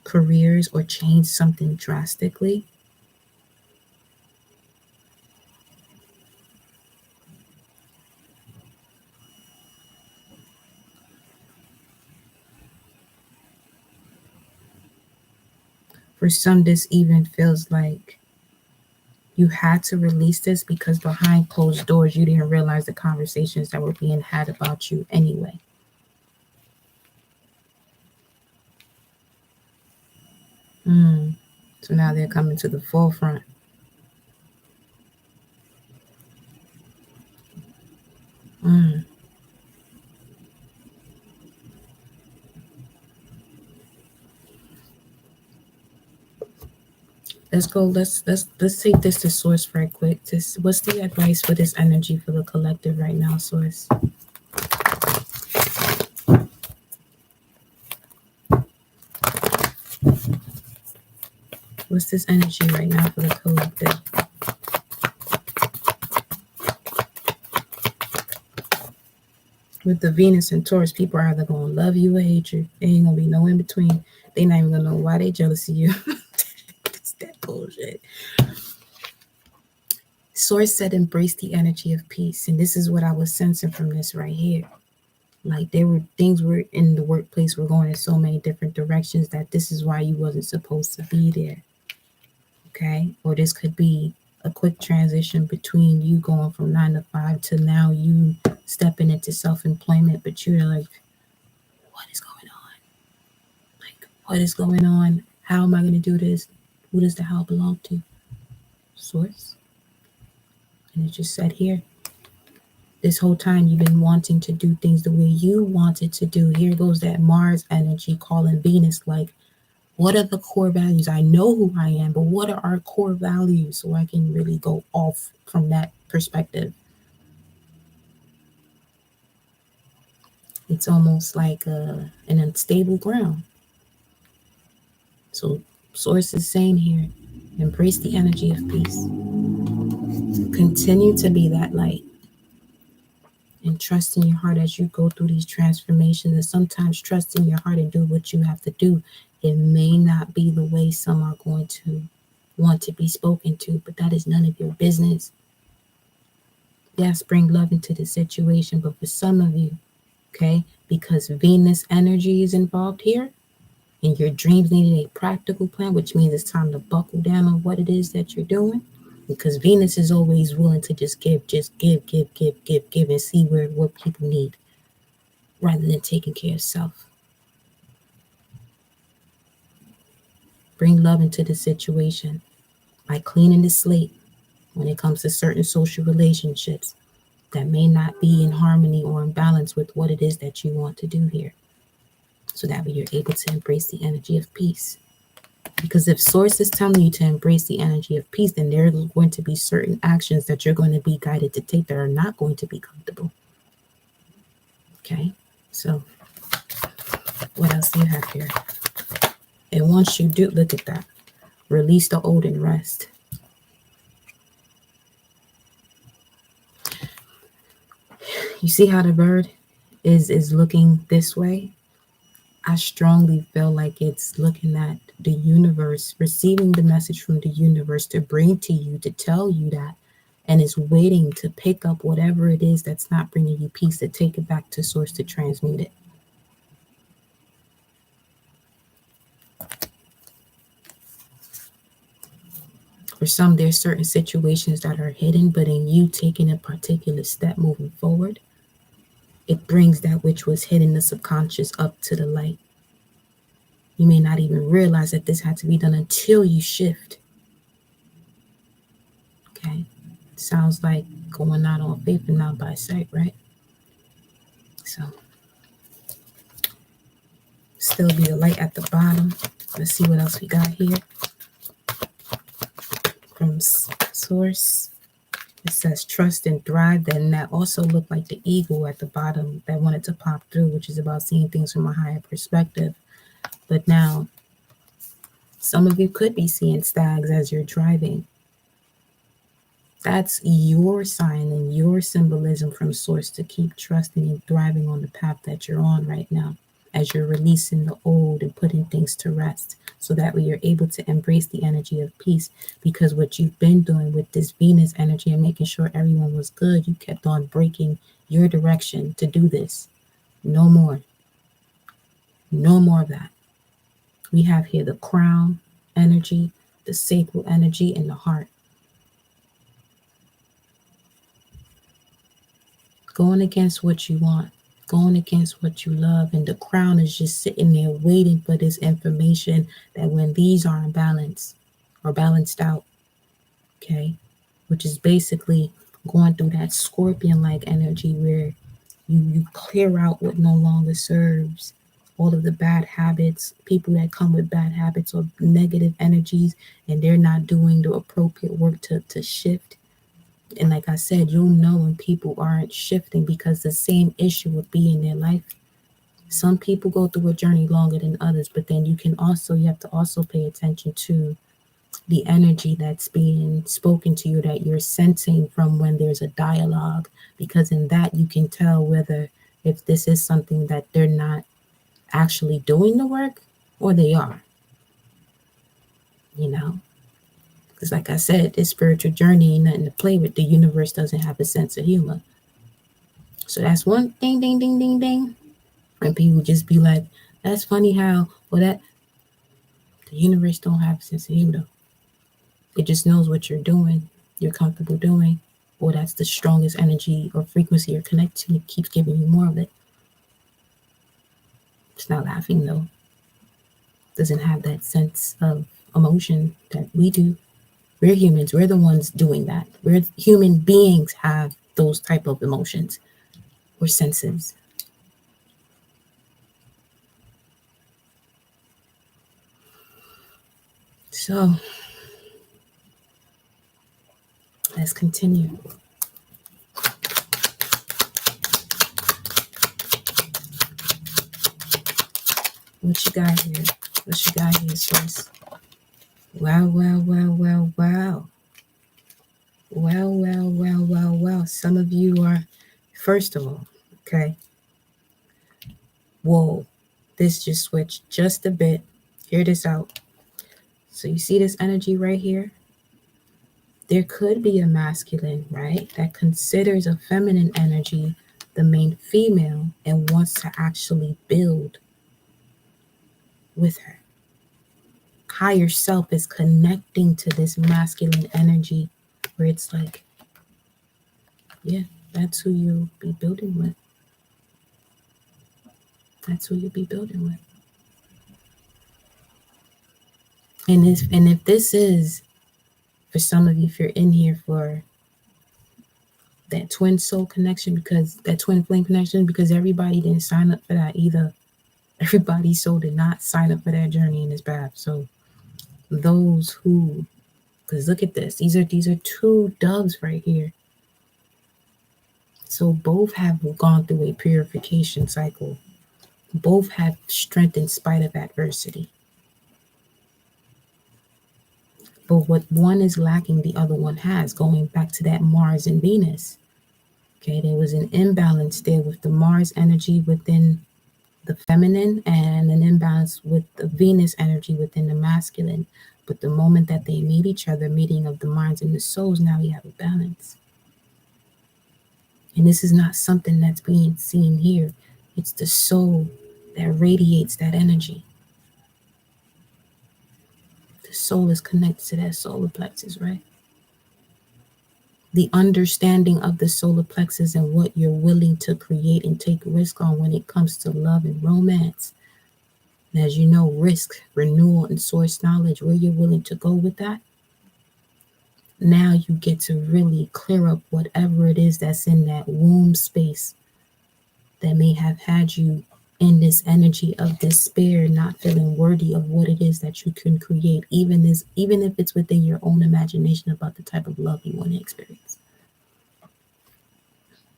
careers or change something drastically. For some, this even feels like you had to release this because behind closed doors, you didn't realize the conversations that were being had about you anyway. So now they're coming to the forefront. Mm. Let's go. Let's take this to source right quick. What's the advice for this energy for the collective right now, source? What's this energy right now for the collective? With the Venus and Taurus, people are either gonna love you or hate you. There ain't gonna be no in between. They not even gonna know why they jealous of you. It's that bullshit. Source said embrace the energy of peace. And this is what I was sensing from this right here. Like there were things were in the workplace were going in so many different directions that this is why you wasn't supposed to be there. Okay? Or this could be a quick transition between you going from 9 to 5 to now you stepping into self-employment, but you're like, what is going on? Like, what is going on? How am I gonna do this? Who does the help belong to? Source. And it just said here, this whole time you've been wanting to do things the way you wanted to do. Here goes that Mars energy calling Venus, like, what are the core values? I know who I am, but what are our core values so I can really go off from that perspective? It's almost like an unstable ground. So, Source is saying here, embrace the energy of peace. Continue to be that light. And trust in your heart as you go through these transformations. And sometimes trust in your heart and do what you have to do. It may not be the way some are going to want to be spoken to, but that is none of your business. Yes, bring love into the situation, but for some of you, okay, because Venus energy is involved here, and your dreams needed a practical plan, which means it's time to buckle down on what it is that you're doing. Because Venus is always willing to just give, and see what people need rather than taking care of self. Bring love into the situation by cleaning the slate when it comes to certain social relationships that may not be in harmony or in balance with what it is that you want to do here. So that way you're able to embrace the energy of peace. Because if Source is telling you to embrace the energy of peace, then there are going to be certain actions that you're going to be guided to take that are not going to be comfortable. Okay, so what else do you have here? And once you do, look at that. Release the old and rest. You see how the bird is looking this way? I strongly feel like it's looking at the universe, receiving the message from the universe to bring to you, to tell you that, and is waiting to pick up whatever it is that's not bringing you peace, to take it back to Source to transmute it. For some, there's certain situations that are hidden, but in you taking a particular step moving forward, it brings that which was hidden, the subconscious, up to the light. You may not even realize that this had to be done until you shift. Okay, sounds like going out on faith and not by sight, right? So, still be a light at the bottom. Let's see what else we got here. From Source, it says trust and thrive. Then that also looked like the eagle at the bottom that wanted to pop through, which is about seeing things from a higher perspective. But now, some of you could be seeing stags as you're driving. That's your sign and your symbolism from Source to keep trusting and thriving on the path that you're on right now, as you're releasing the old and putting things to rest, so that way you're able to embrace the energy of peace. Because what you've been doing with this Venus energy and making sure everyone was good, you kept on breaking your direction to do this. No more. No more of that. We have here the crown energy, the sacral energy, and the heart. Going against what you want, going against what you love, and the crown is just sitting there waiting for this information that when these are in balance or balanced out, okay, which is basically going through that scorpion-like energy where you clear out what no longer serves, all of the bad habits, people that come with bad habits or negative energies, and they're not doing the appropriate work to shift. And like I said, you'll know when people aren't shifting because the same issue will be in their life. Some people go through a journey longer than others, but then you have to also pay attention to the energy that's being spoken to you, that you're sensing from when there's a dialogue, because in that you can tell whether if this is something that they're not actually doing the work or they are, you know. Because like I said, this spiritual journey ain't nothing to play with. The universe doesn't have a sense of humor. So that's one ding, ding, ding, ding, ding. And people just be like, that's funny how, well, that the universe don't have a sense of humor. It just knows what you're doing, you're comfortable doing, or that's the strongest energy or frequency you're connected to. It keeps giving you more of it. It's not laughing though. It doesn't have that sense of emotion that we do. We're humans. We're the ones doing that. We're human beings have those type of emotions. We're sensitive. So let's continue. What you got here? What you got here, Source? Wow, wow, wow, wow, wow. Well, well, well, well, well. Some of you are, first of all, okay. Whoa, this just switched just a bit. Hear this out. So you see this energy right here? There could be a masculine, right, that considers a feminine energy the main female and wants to actually build. with her. Higher self is connecting to this masculine energy where it's like, yeah, that's who you'll be building with. That's who you'll be building with. And if this is, for some of you, if you're in here for that twin soul connection, because that twin flame connection, because everybody didn't sign up for that either. Everybody's soul did not sign up for that journey in this path. So those who, because look at this, these are two doves right here. So both have gone through a purification cycle. Both have strength in spite of adversity. But what one is lacking, the other one has, going back to that Mars and Venus. Okay, there was an imbalance there with the Mars energy within the feminine and an imbalance with the Venus energy within the masculine. But the moment that they meet each other, meeting of the minds and the souls, now we have a balance. And this is not something that's being seen here. It's the soul that radiates that energy. The soul is connected to that solar plexus, right? The understanding of the solar plexus and what you're willing to create and take risk on when it comes to love and romance. And as you know, risk, renewal, and source knowledge, where you're willing to go with that. Now you get to really clear up whatever it is that's in that womb space that may have had you in this energy of despair, not feeling worthy of what it is that you can create, even if it's within your own imagination about the type of love you want to experience.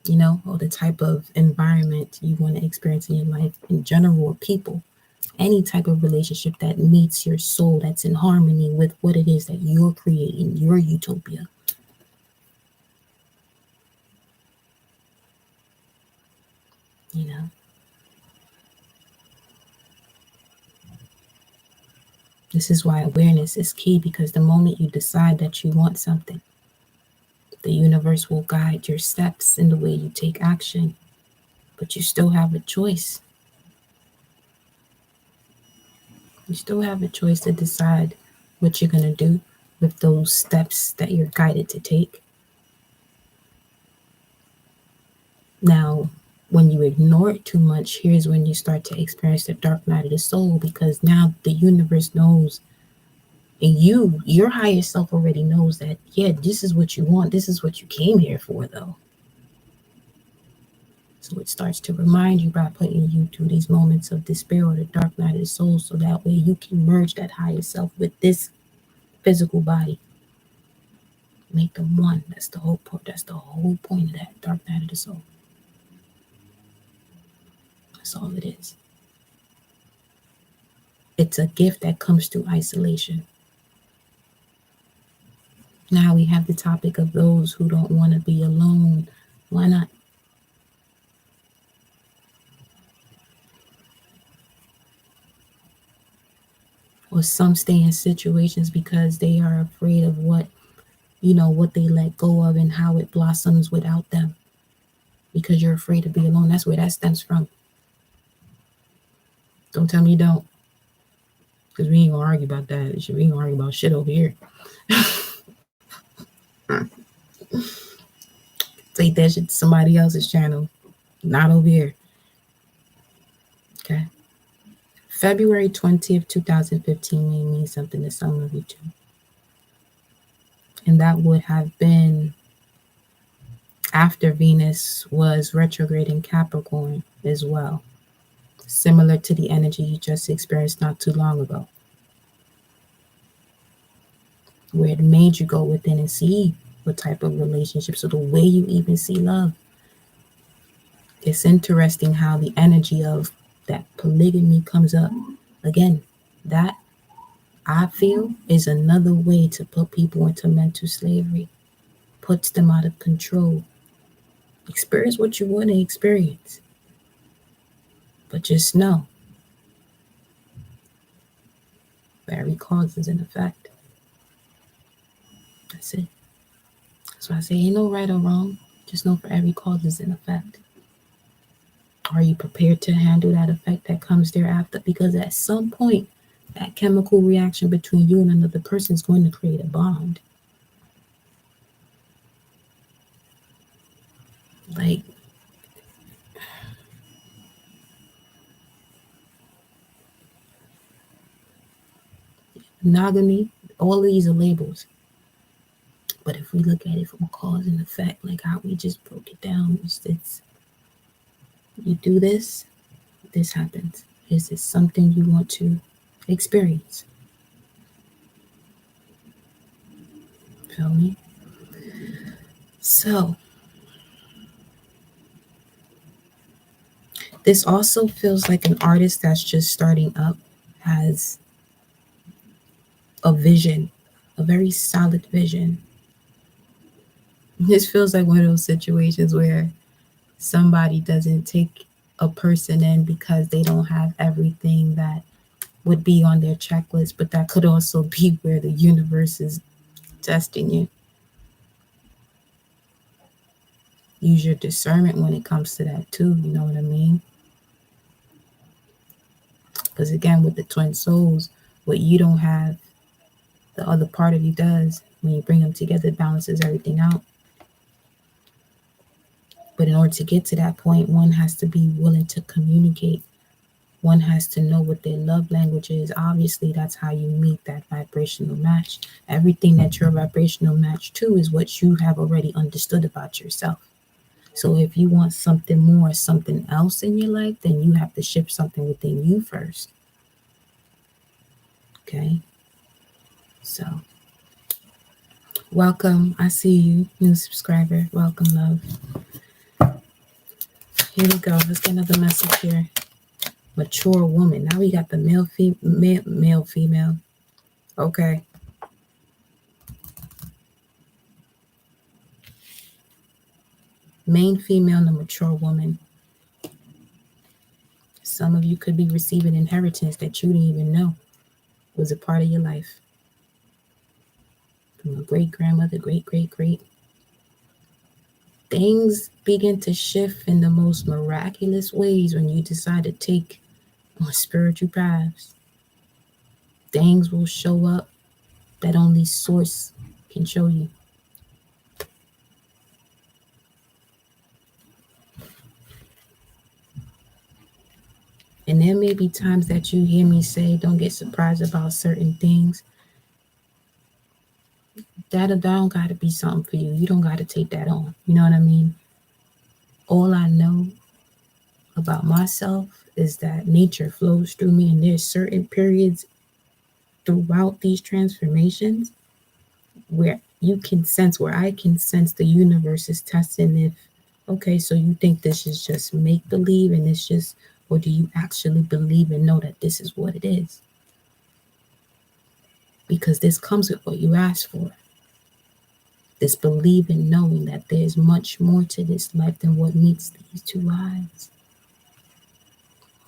You know, or the type of environment you want to experience in your life in general, or people, any type of relationship that meets your soul, that's in harmony with what it is that you're creating, your utopia. You know, this is why awareness is key, because the moment you decide that you want something, the universe will guide your steps in the way you take action, but you still have a choice. You still have a choice to decide what you're going to do with those steps that you're guided to take. Now, when you ignore it too much, here's when you start to experience the dark night of the soul, because now the universe knows, and your higher self already knows that, yeah, this is what you want. This is what you came here for, though. So it starts to remind you by putting you through these moments of despair or the dark night of the soul, so that way you can merge that higher self with this physical body. Make them one. That's the whole point. That's the whole point of that dark night of the soul. That's all it is. It's a gift that comes through isolation. Now we have the topic of those who don't want to be alone. Why not? Or some stay in situations because they are afraid of what they let go of and how it blossoms without them. Because you're afraid to be alone. That's where that stems from. Don't tell me you don't. Because we ain't gonna argue about that. We ain't gonna argue about shit over here. Take that shit to somebody else's channel. Not over here. Okay. February 20th, 2015 may mean something to some of you too. And that would have been after Venus was retrograde in Capricorn as well. Similar to the energy you just experienced not too long ago, where it made you go within and see what type of relationship. So the way you even see love. It's interesting how the energy of that polygamy comes up. Again, that I feel is another way to put people into mental slavery, puts them out of control. Experience what you want to experience. But just know, every cause is in effect. That's it. That's why I say ain't no right or wrong. Just know for every cause is in effect. Are you prepared to handle that effect that comes thereafter? Because at some point, that chemical reaction between you and another person is going to create a bond. Like, monogamy, all of these are labels. But if we look at it from cause and effect, like how we just broke it down, it's you do this, this happens. Is this something you want to experience? Feel me? So, this also feels like an artist that's just starting up has a vision, a very solid vision. This feels like one of those situations where somebody doesn't take a person in because they don't have everything that would be on their checklist, but that could also be where the universe is testing you. Use your discernment when it comes to that too, you know what I mean? Because again, with the twin souls, what you don't have, the other part of you does. When you bring them together, it balances everything out. But in order to get to that point, one has to be willing to communicate. One has to know what their love language is. Obviously, that's how you meet that vibrational match. Everything that you're a vibrational match to is what you have already understood about yourself. So if you want something more, something else in your life, then you have to shift something within you first. Okay? So, welcome. I see you, new subscriber. Welcome, love. Here we go. Let's get another message here. Mature woman. Now we got the male, female. Okay. Main female and a mature woman. Some of you could be receiving inheritance that you didn't even know was a part of your life. From a great grandmother, great. Things begin to shift in the most miraculous ways when you decide to take on spiritual paths. Things will show up that only Source can show you. And there may be times that you hear me say, don't get surprised about certain things. That don't got to be something for you. You don't got to take that on. You know what I mean? All I know about myself is that nature flows through me, and there's certain periods throughout these transformations where you can sense, where I can sense the universe is testing if, okay, so you think this is just make believe and it's just, or do you actually believe and know that this is what it is? Because this comes with what you ask for. This belief in knowing that there's much more to this life than what meets these two eyes.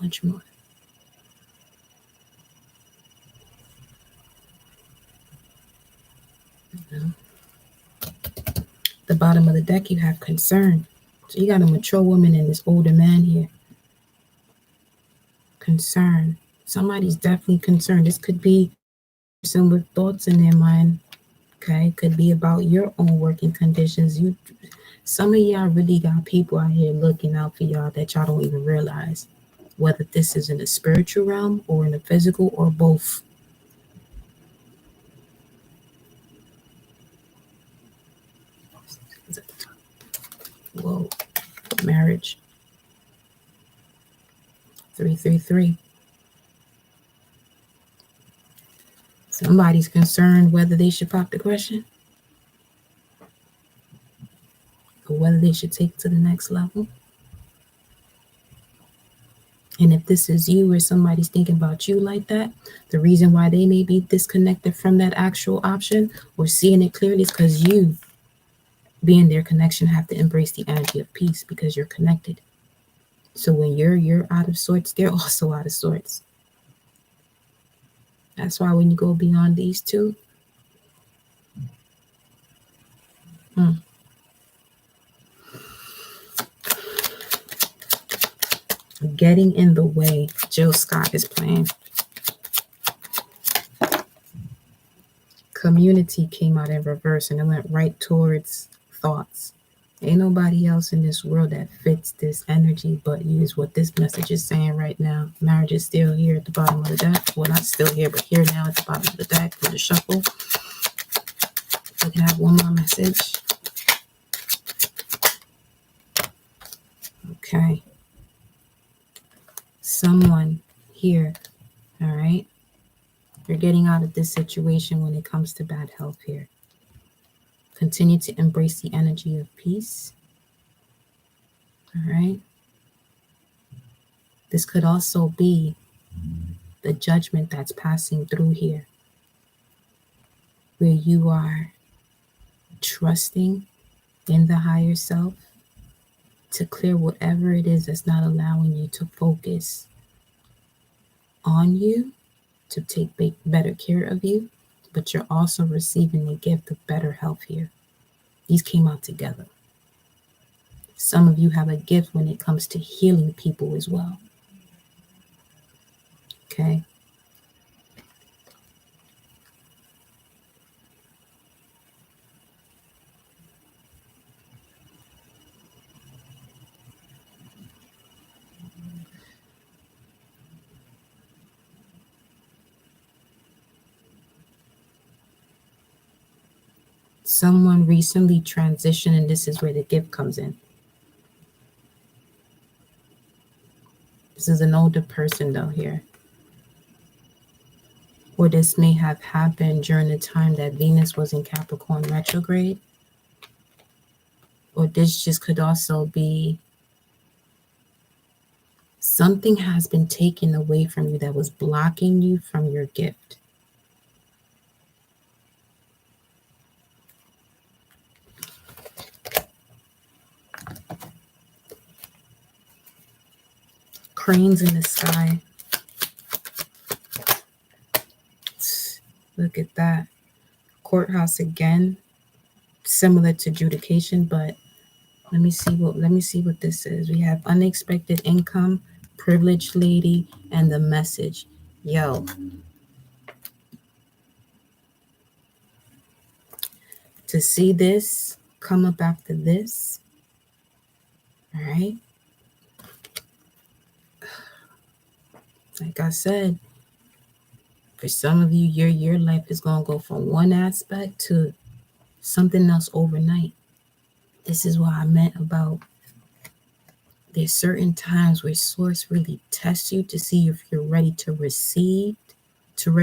Much more. You know? The bottom of the deck, you have concern. So you got a mature woman and this older man here. Concern. Somebody's definitely concerned. This could be a person with thoughts in their mind. Okay, could be about your own working conditions. Some of y'all really got people out here looking out for y'all that y'all don't even realize. Whether this is in the spiritual realm or in the physical or both. Whoa, marriage. 333. Somebody's concerned whether they should pop the question or whether they should take it to the next level. And if this is you or somebody's thinking about you like that, the reason why they may be disconnected from that actual option or seeing it clearly is because you, being their connection, have to embrace the energy of peace because you're connected. So when you're out of sorts, they're also out of sorts. That's why when you go beyond these two, getting in the way. Jill Scott is playing. Community came out in reverse and it went right towards thoughts. Ain't nobody else in this world that fits this energy but you is what this message is saying right now. Marriage is still here at the bottom of the deck. Well, not still here, but here now at the bottom of the deck for the shuffle. We can have one more message. Okay. Someone here, all right? You're getting out of this situation when it comes to bad health here. Continue to embrace the energy of peace. All right. This could also be the judgment that's passing through here, where you are trusting in the higher self to clear whatever it is that's not allowing you to focus on you, to take better care of you, but you're also receiving the gift of better health here. These came out together. Some of you have a gift when it comes to healing people as well. Okay. Someone recently transitioned, and this is where the gift comes in. This is an older person though here. Or this may have happened during the time that Venus was in Capricorn retrograde. Or this just could also be something has been taken away from you that was blocking you from your gift. Cranes in the sky. Look at that. Courthouse again. Similar to adjudication, but let me see what this is. We have unexpected income, privileged lady, and the message. Yo. To see this come up after this. All right. Like I said, for some of you, your life is going to go from one aspect to something else overnight. This is what I meant about there's certain times where Source really tests you to see if you're ready to receive. You've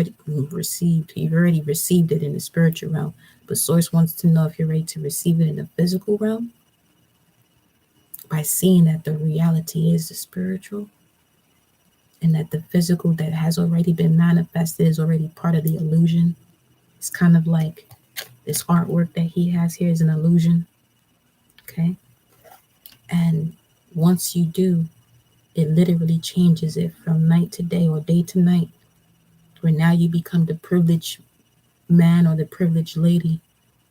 already received it in the spiritual realm, but Source wants to know if you're ready to receive it in the physical realm by seeing that the reality is the spiritual. And that the physical that has already been manifested is already part of the illusion. It's kind of like this artwork that he has here is an illusion. Okay. And once you do, it literally changes it from night to day or day to night, where now you become the privileged man or the privileged lady.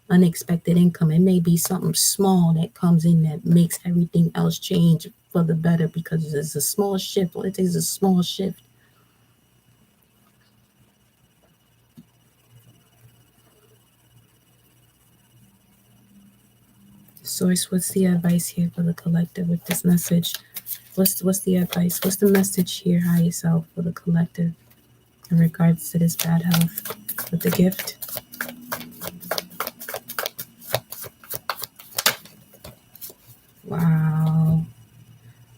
Unexpected income. It may be something small that comes in that makes everything else change for the better because it's a small shift. All it takes is a small shift. Source, what's the advice here for the collective with this message? What's the advice? What's the message here, higher self, for the collective in regards to this bad health with the gift? Wow.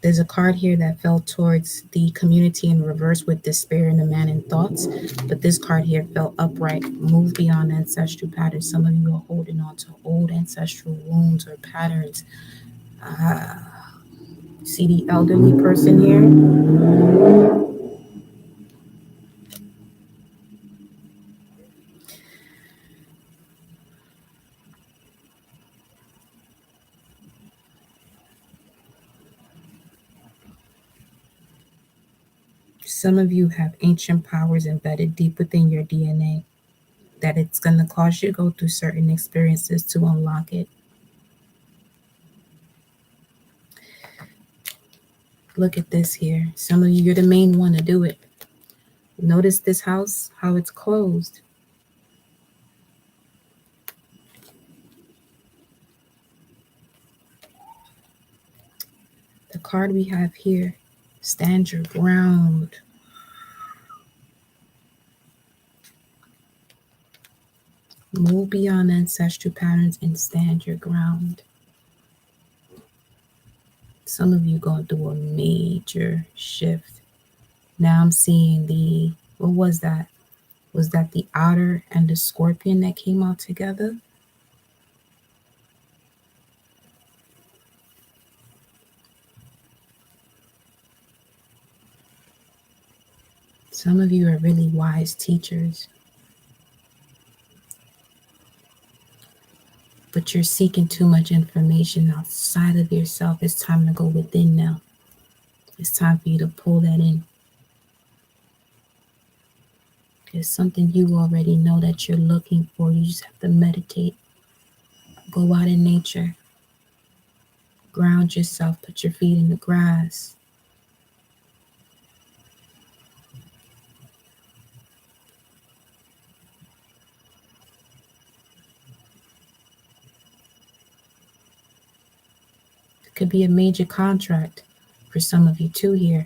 There's a card here that fell towards the community in reverse with despair and the man in thoughts. But this card here fell upright, move beyond ancestral patterns. Some of you are holding on to old ancestral wounds or patterns. See the elderly person here? Some of you have ancient powers embedded deep within your DNA that it's going to cause you to go through certain experiences to unlock it. Look at this here. Some of you, you're the main one to do it. Notice this house, how it's closed. The card we have here, stand your ground. Move beyond ancestral patterns and stand your ground. Some of you going through a major shift. Now I'm seeing what was that? Was that the otter and the scorpion that came out together? Some of you are really wise teachers, but you're seeking too much information outside of yourself. It's time to go within now. It's time for you to pull that in. There's something you already know that you're looking for. You just have to meditate. Go out in nature. Ground yourself. Put your feet in the grass. It could be a major contract for some of you too here,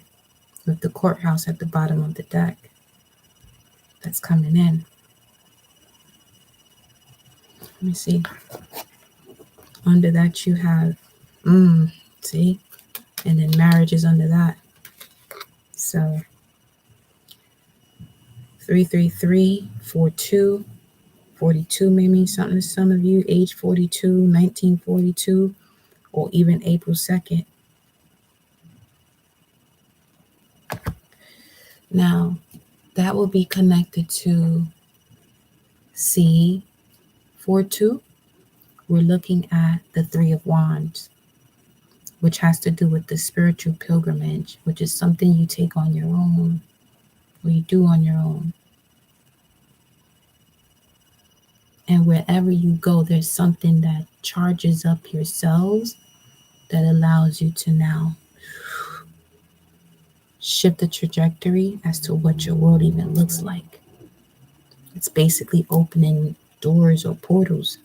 with the courthouse at the bottom of the deck that's coming in. Let me see. Under that you have, see? And then marriage is under that. So 333, 42, 42 may mean something to some of you. Age 42, 1942, or even April 2nd. Now, that will be connected to C42. We're looking at the Three of Wands, which has to do with the spiritual pilgrimage, which is something you take on your own, or you do on your own. And wherever you go, there's something that charges up your cells that allows you to now shift the trajectory as to what your world even looks like. It's basically opening doors or portals.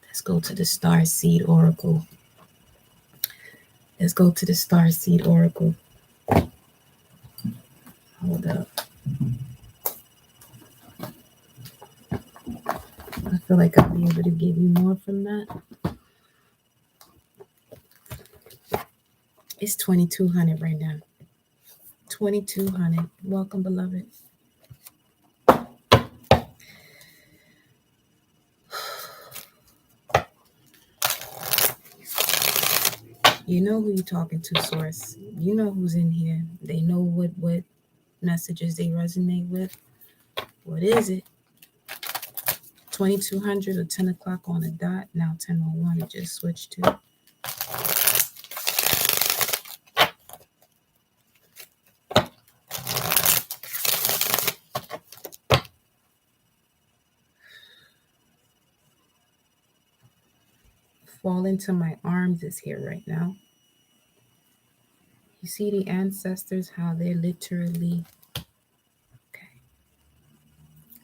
Let's go to the Starseed Oracle. Let's go to the Starseed Oracle. Hold up. I feel like I'll be able to give you more from that. It's 2200 right now. 2200. Welcome, beloved. You know who you're talking to, Source. You know who's in here. They know what messages they resonate with. What is it? 2200 or 10 o'clock on the dot. Now 10:01. It just switched to. Fall into my arms is here right now. You see the ancestors, how they're literally. Okay.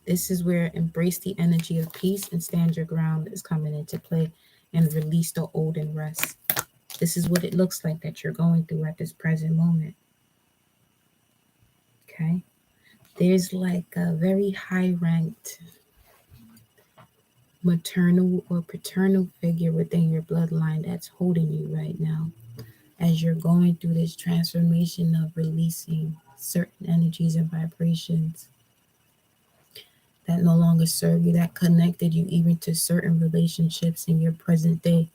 This is where embrace the energy of peace and stand your ground is coming into play, and release the old and rest. This is what it looks like that you're going through at this present moment. Okay. There's like a very high ranked maternal or paternal figure within your bloodline that's holding you right now as you're going through this transformation of releasing certain energies and vibrations that no longer serve you, that connected you even to certain relationships in your present day.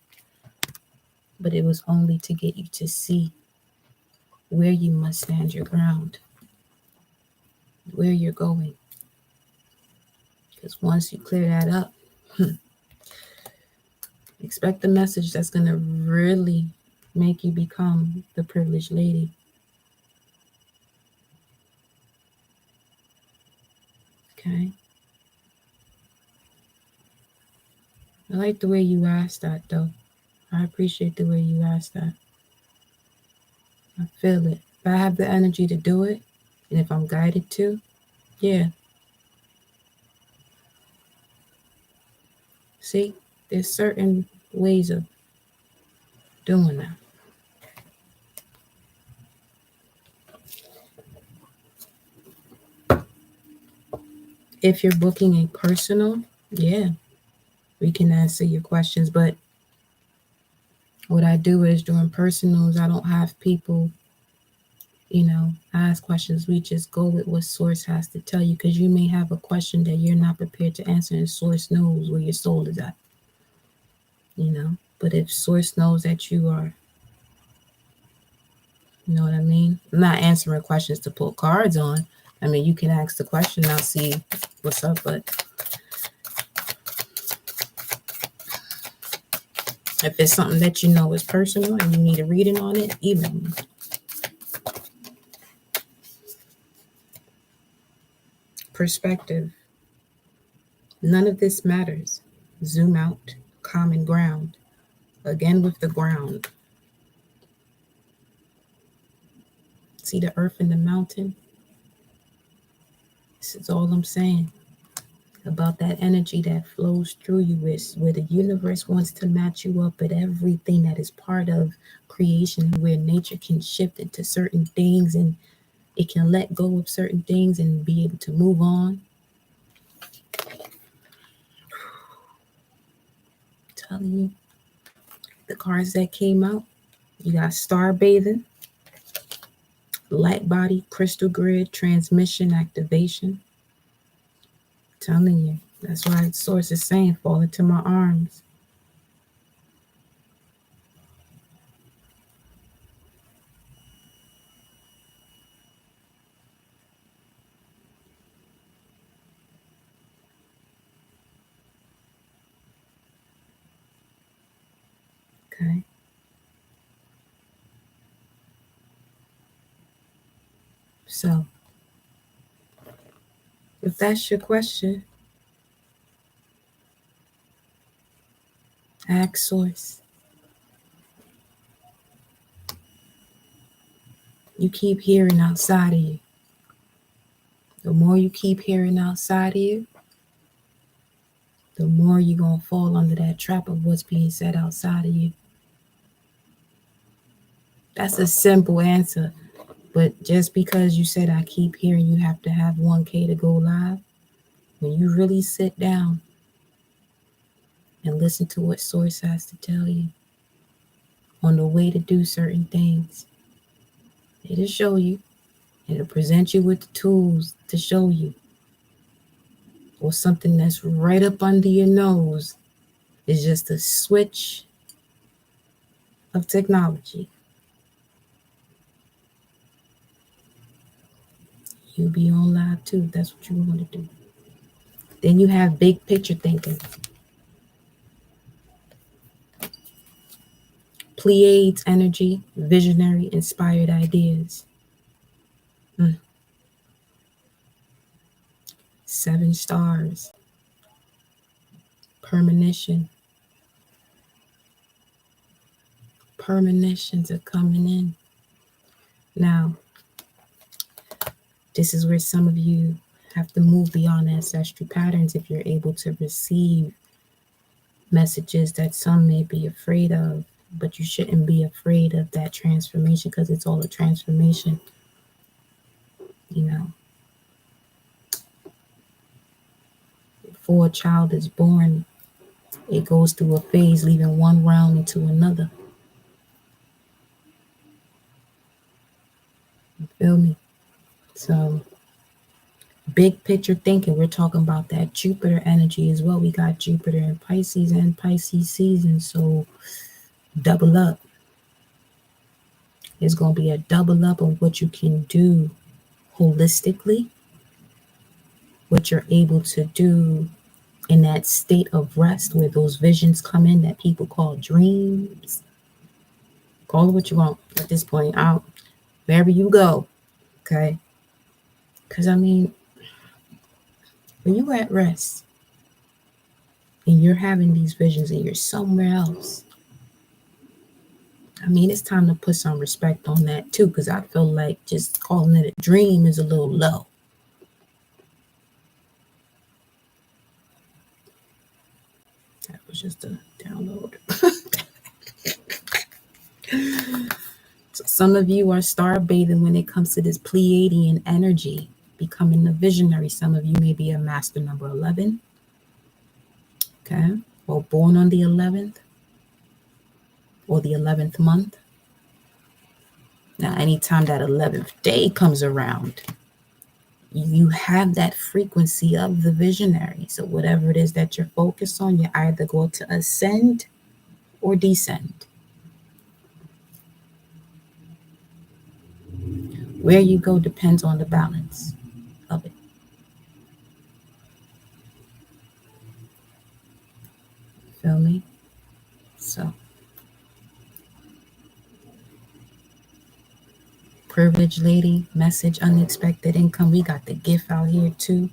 But it was only to get you to see where you must stand your ground, where you're going. Because once you clear that up, expect the message that's going to really make you become the privileged lady. Okay. I like the way you asked that, though. I appreciate the way you asked that. I feel it. If I have the energy to do it, and if I'm guided to, yeah. See, there's certain ways of doing that. If you're booking a personal, yeah, we can answer your questions. But what I do is during personals, I don't have people, ask questions. We just go with what source has to tell you, because you may have a question that you're not prepared to answer, and source knows where your soul is at. But if source knows that you are, you know what I mean? I'm not answering questions to pull cards on. I mean, you can ask the question, I'll see what's up, but if it's something that you know is personal and you need a reading on it, email me. Perspective. None of this matters. Zoom out. Common ground. Again with the ground. See the earth and the mountain? This is all I'm saying about that energy that flows through you, is where the universe wants to match you up with everything that is part of creation, where nature can shift into certain things and it can let go of certain things and be able to move on. I'm telling you, the cards that came out, you got star bathing, light body, crystal grid, transmission, activation. I'm telling you, that's why source is saying fall into my arms. Okay. So if that's your question, ask source. You keep hearing outside of you. The more you keep hearing outside of you, the more you're going to fall under that trap of what's being said outside of you. That's a simple answer. But just because you said I keep hearing you have to have 1K to go live, when you really sit down and listen to what source has to tell you on the way to do certain things, it'll show you. It'll present you with the tools to show you. Or something that's right up under your nose is just a switch of technology. You'll be on live too. That's what you want to do. Then you have big picture thinking. Pleiades energy, visionary, inspired ideas. 7 stars. Premonition. Premonitions are coming in. Now, this is where some of you have to move beyond ancestral patterns if you're able to receive messages that some may be afraid of, but you shouldn't be afraid of that transformation, because it's all a transformation. Before a child is born, it goes through a phase, leaving one realm into another. You feel me? So big picture thinking, we're talking about that Jupiter energy as well. We got Jupiter in Pisces and Pisces season, so double up. There's going to be a double up of what you can do holistically, what you're able to do in that state of rest where those visions come in that people call dreams. Call it what you want at this point, out wherever you go. Okay? Because I mean, when you're at rest and you're having these visions and you're somewhere else, I mean, it's time to put some respect on that too, because I feel like just calling it a dream is a little low. That was just a download. So some of you are star bathing when it comes to this Pleiadian energy, becoming a visionary. Some of you may be a master number 11. Okay. Or born on the 11th or the 11th month. Now, anytime that 11th day comes around, you have that frequency of the visionary. So whatever it is that you're focused on, you either go to ascend or descend. Where you go depends on the balance of it. Feel me? So, privileged lady, message, unexpected income. We got the gift out here too.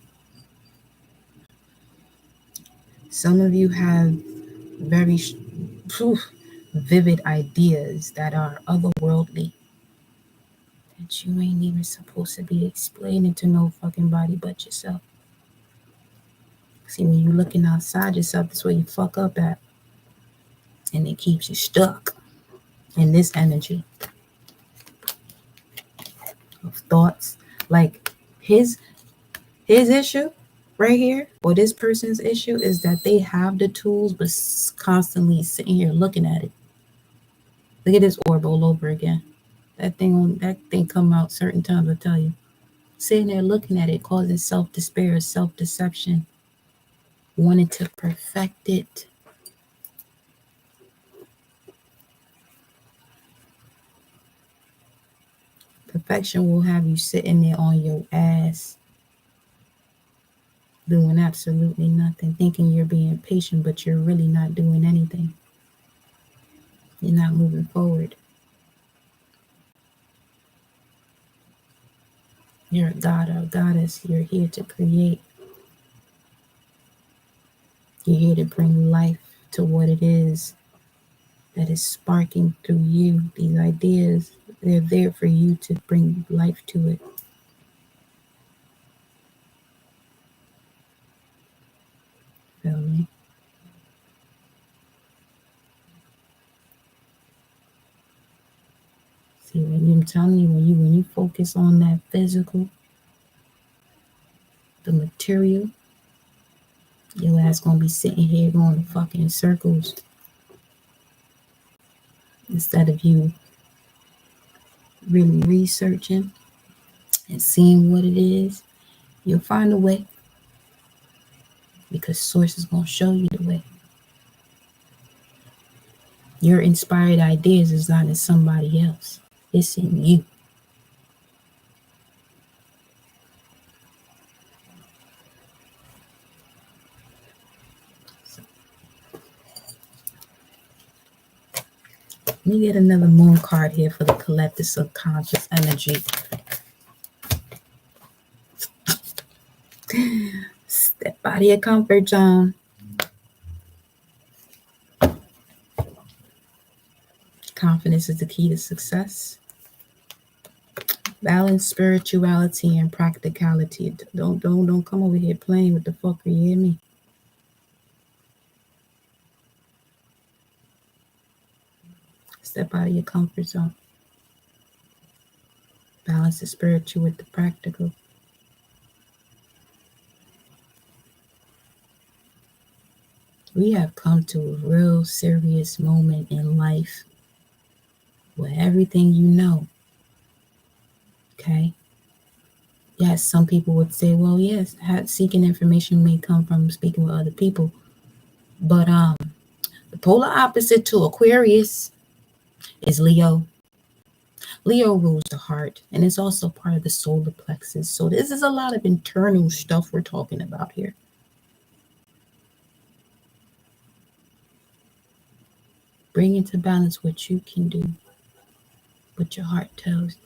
Some of you have very vivid ideas that are otherworldly, that you ain't even supposed to be explaining to no fucking body but yourself. See, when you're looking outside yourself, that's where you fuck up at. And it keeps you stuck in this energy of thoughts. Like his issue right here, or this person's issue, is that they have the tools but constantly sitting here looking at it. Look at this orb all over again. That thing come out certain times, I tell you. Sitting there looking at it, causing self-despair, self-deception, wanting to perfect it. Perfection will have you sitting there on your ass, doing absolutely nothing, thinking you're being patient, but you're really not doing anything. You're not moving forward. You're a god or a goddess. You're here to create. You're here to bring life to what it is that is sparking through you. These ideas, they're there for you to bring life to it. Feel me? See, I'm telling you, when you focus on that physical, the material, your ass gonna be sitting here going in fucking circles. Instead of you really researching and seeing what it is, you'll find a way. Because source is gonna show you the way. Your inspired ideas is not in somebody else. It's in you. Let me get another moon card here for the collective subconscious energy. Step out of your comfort zone. Confidence is the key to success. Balance spirituality and practicality. Don't come over here playing with the fucker, you hear me? Step out of your comfort zone. Balance the spiritual with the practical. We have come to a real serious moment in life where everything you know, okay? Yes, some people would say, well, yes, seeking information may come from speaking with other people. But the polar opposite to Aquarius is Leo. Leo rules the heart, and it's also part of the solar plexus. So this is a lot of internal stuff we're talking about here. Bring into balance what you can do, what your heart tells you.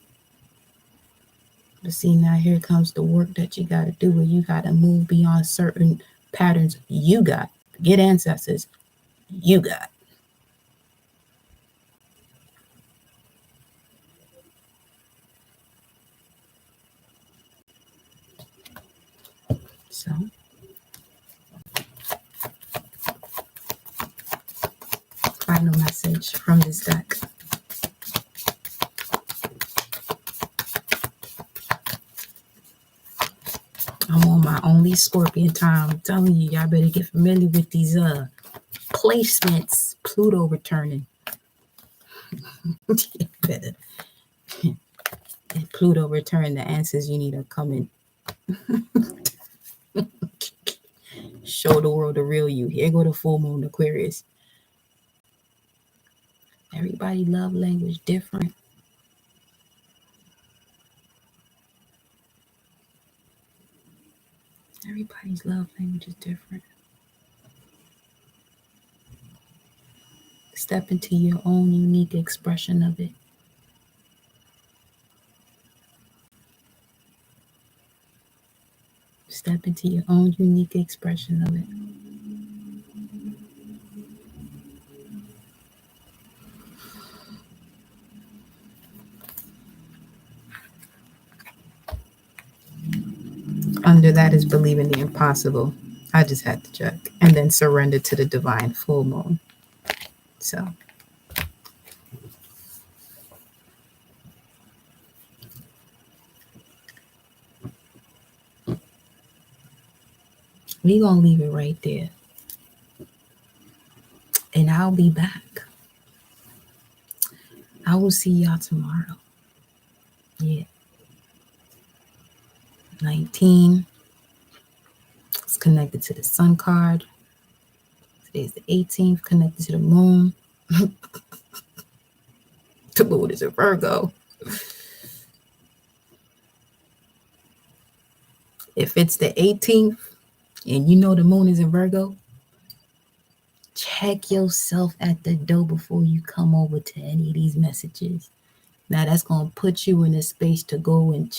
But see, now here comes the work that you got to do, where you got to move beyond certain patterns you got. Get ancestors, you got. So final message from this deck. I'm on my only Scorpion time. I'm telling you, y'all better get familiar with these placements. Pluto returning. Better. If Pluto return, the answers you need are coming. Show the world the real you. Here go the full moon Aquarius. Everybody love language different. Everybody's love language is different. Step into your own unique expression of it. Step into your own unique expression of it. Under that is believing the impossible. I just had to check. And then surrender to the divine full moon. So we're going to leave it right there. And I'll be back. I will see y'all tomorrow. Yeah. 19. It's connected to the sun card. Today's the 18th, connected to the moon. The moon is a Virgo. If it's the 18th and you know the moon is in Virgo, check yourself at the door before you come over to any of these messages. Now that's going to put you in a space to go and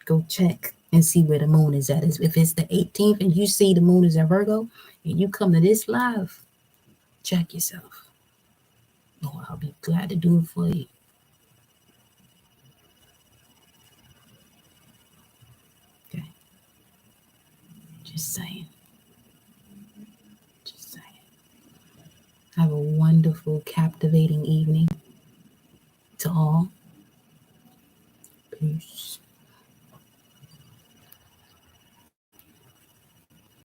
go check and see where the moon is at. If it's the 18th and you see the moon is in Virgo and you come to this live, check yourself. Oh, I'll be glad to do it for you. Okay. Just saying. Just saying. Have a wonderful, captivating evening.